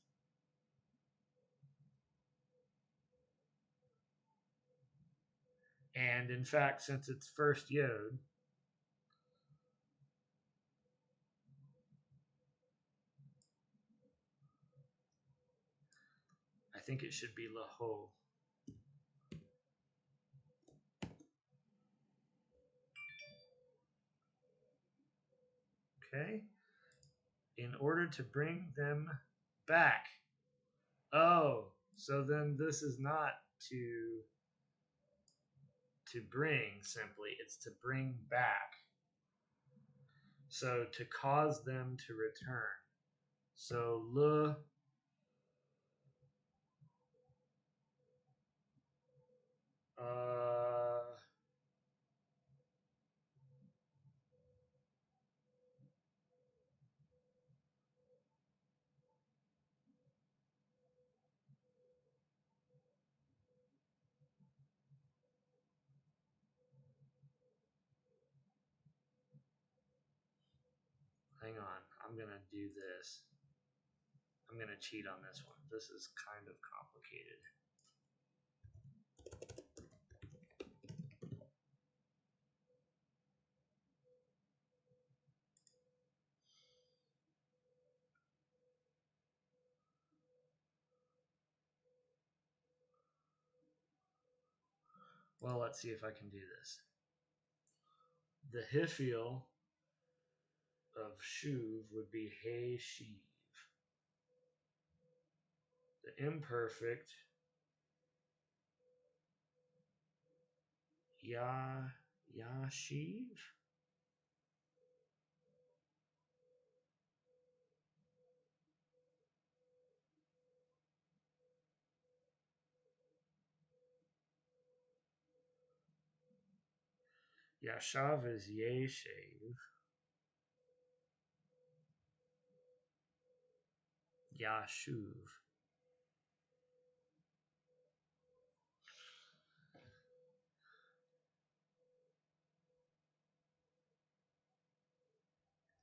And in fact, since it's first yod, I think it should be laho. Okay? In order to bring them back. Oh, so then this is not to bring simply, it's to bring back. So to cause them to return. So le, hang on. I'm going to do this. I'm going to cheat on this one. This is kind of complicated. Well, let's see if I can do this. The hiphil of shuv would be hey shev. The imperfect yashiv. Yashav is yeshev. Yashuv.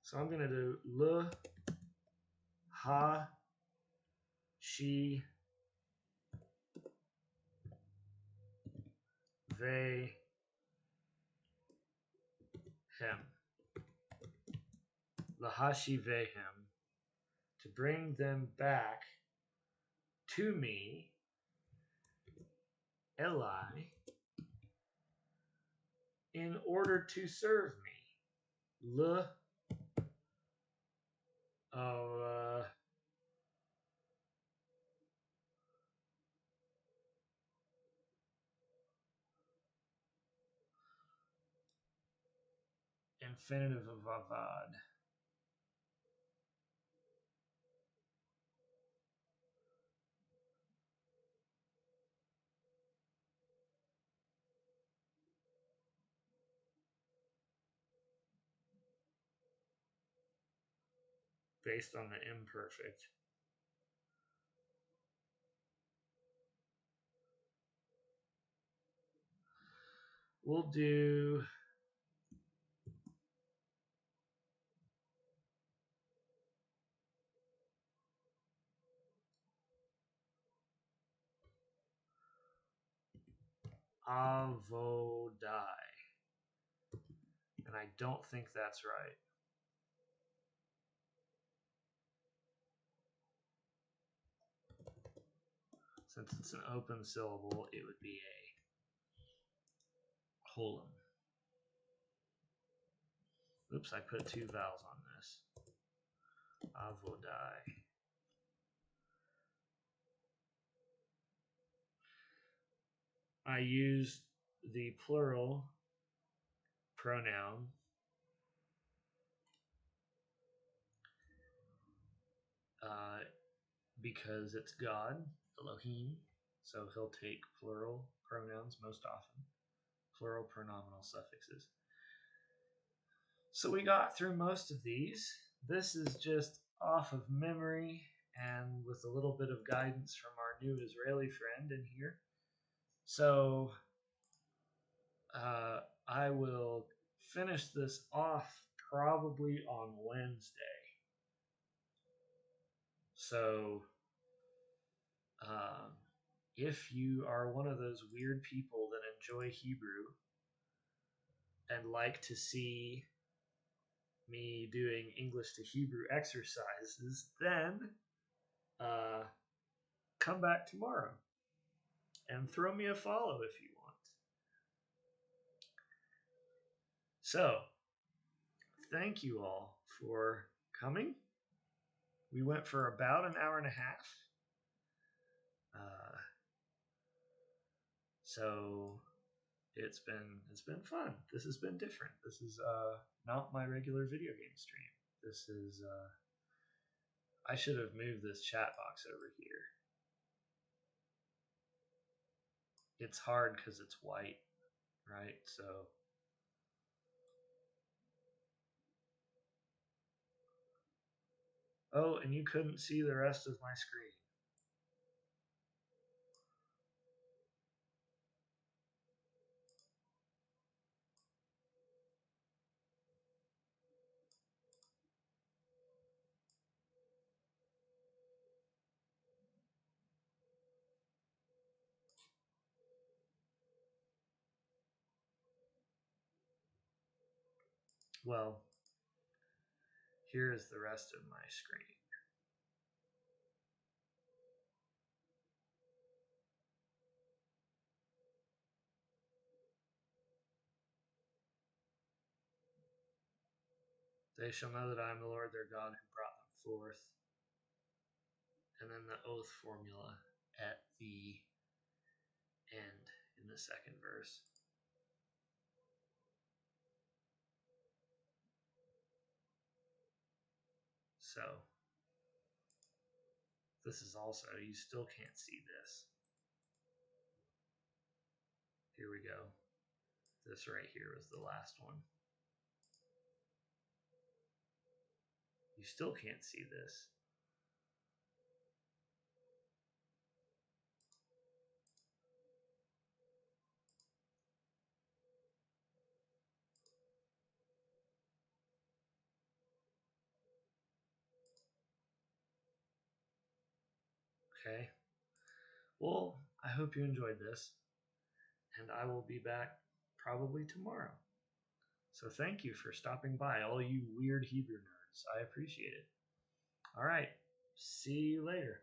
So I'm going to do l, ha, she, ve, hem. Lahashi vehem. To bring them back to me, Eli, in order to serve me. L of infinitive of avad. Based on the imperfect. We'll do avodai. And I don't think that's right. Since it's an open syllable, it would be a holum. Oops, I put two vowels on this. Avodai. I used the plural pronoun because it's God, Elohim, so he'll take plural pronouns most often, plural pronominal suffixes. So we got through most of these. This is just off of memory and with a little bit of guidance from our new Israeli friend in here. So I will finish this off probably on Wednesday. So if you are one of those weird people that enjoy Hebrew and like to see me doing English to Hebrew exercises, then come back tomorrow and throw me a follow if you want. So, thank you all for coming. We went for about an hour and a half. So it's been fun. This has been different. This is not my regular video game stream. This is I should have moved this chat box over here. It's hard because it's white, right? So oh, and you couldn't see the rest of my screen. Well, here is the rest of my screen. They shall know that I am the Lord their God who brought them forth. And then the oath formula at the end in the second verse. So, this is also, you still can't see this. Here we go. This right here was the last one. You still can't see this. Okay. Well, I hope you enjoyed this, and I will be back probably tomorrow. So thank you for stopping by, all you weird Hebrew nerds. I appreciate it. All right. See you later.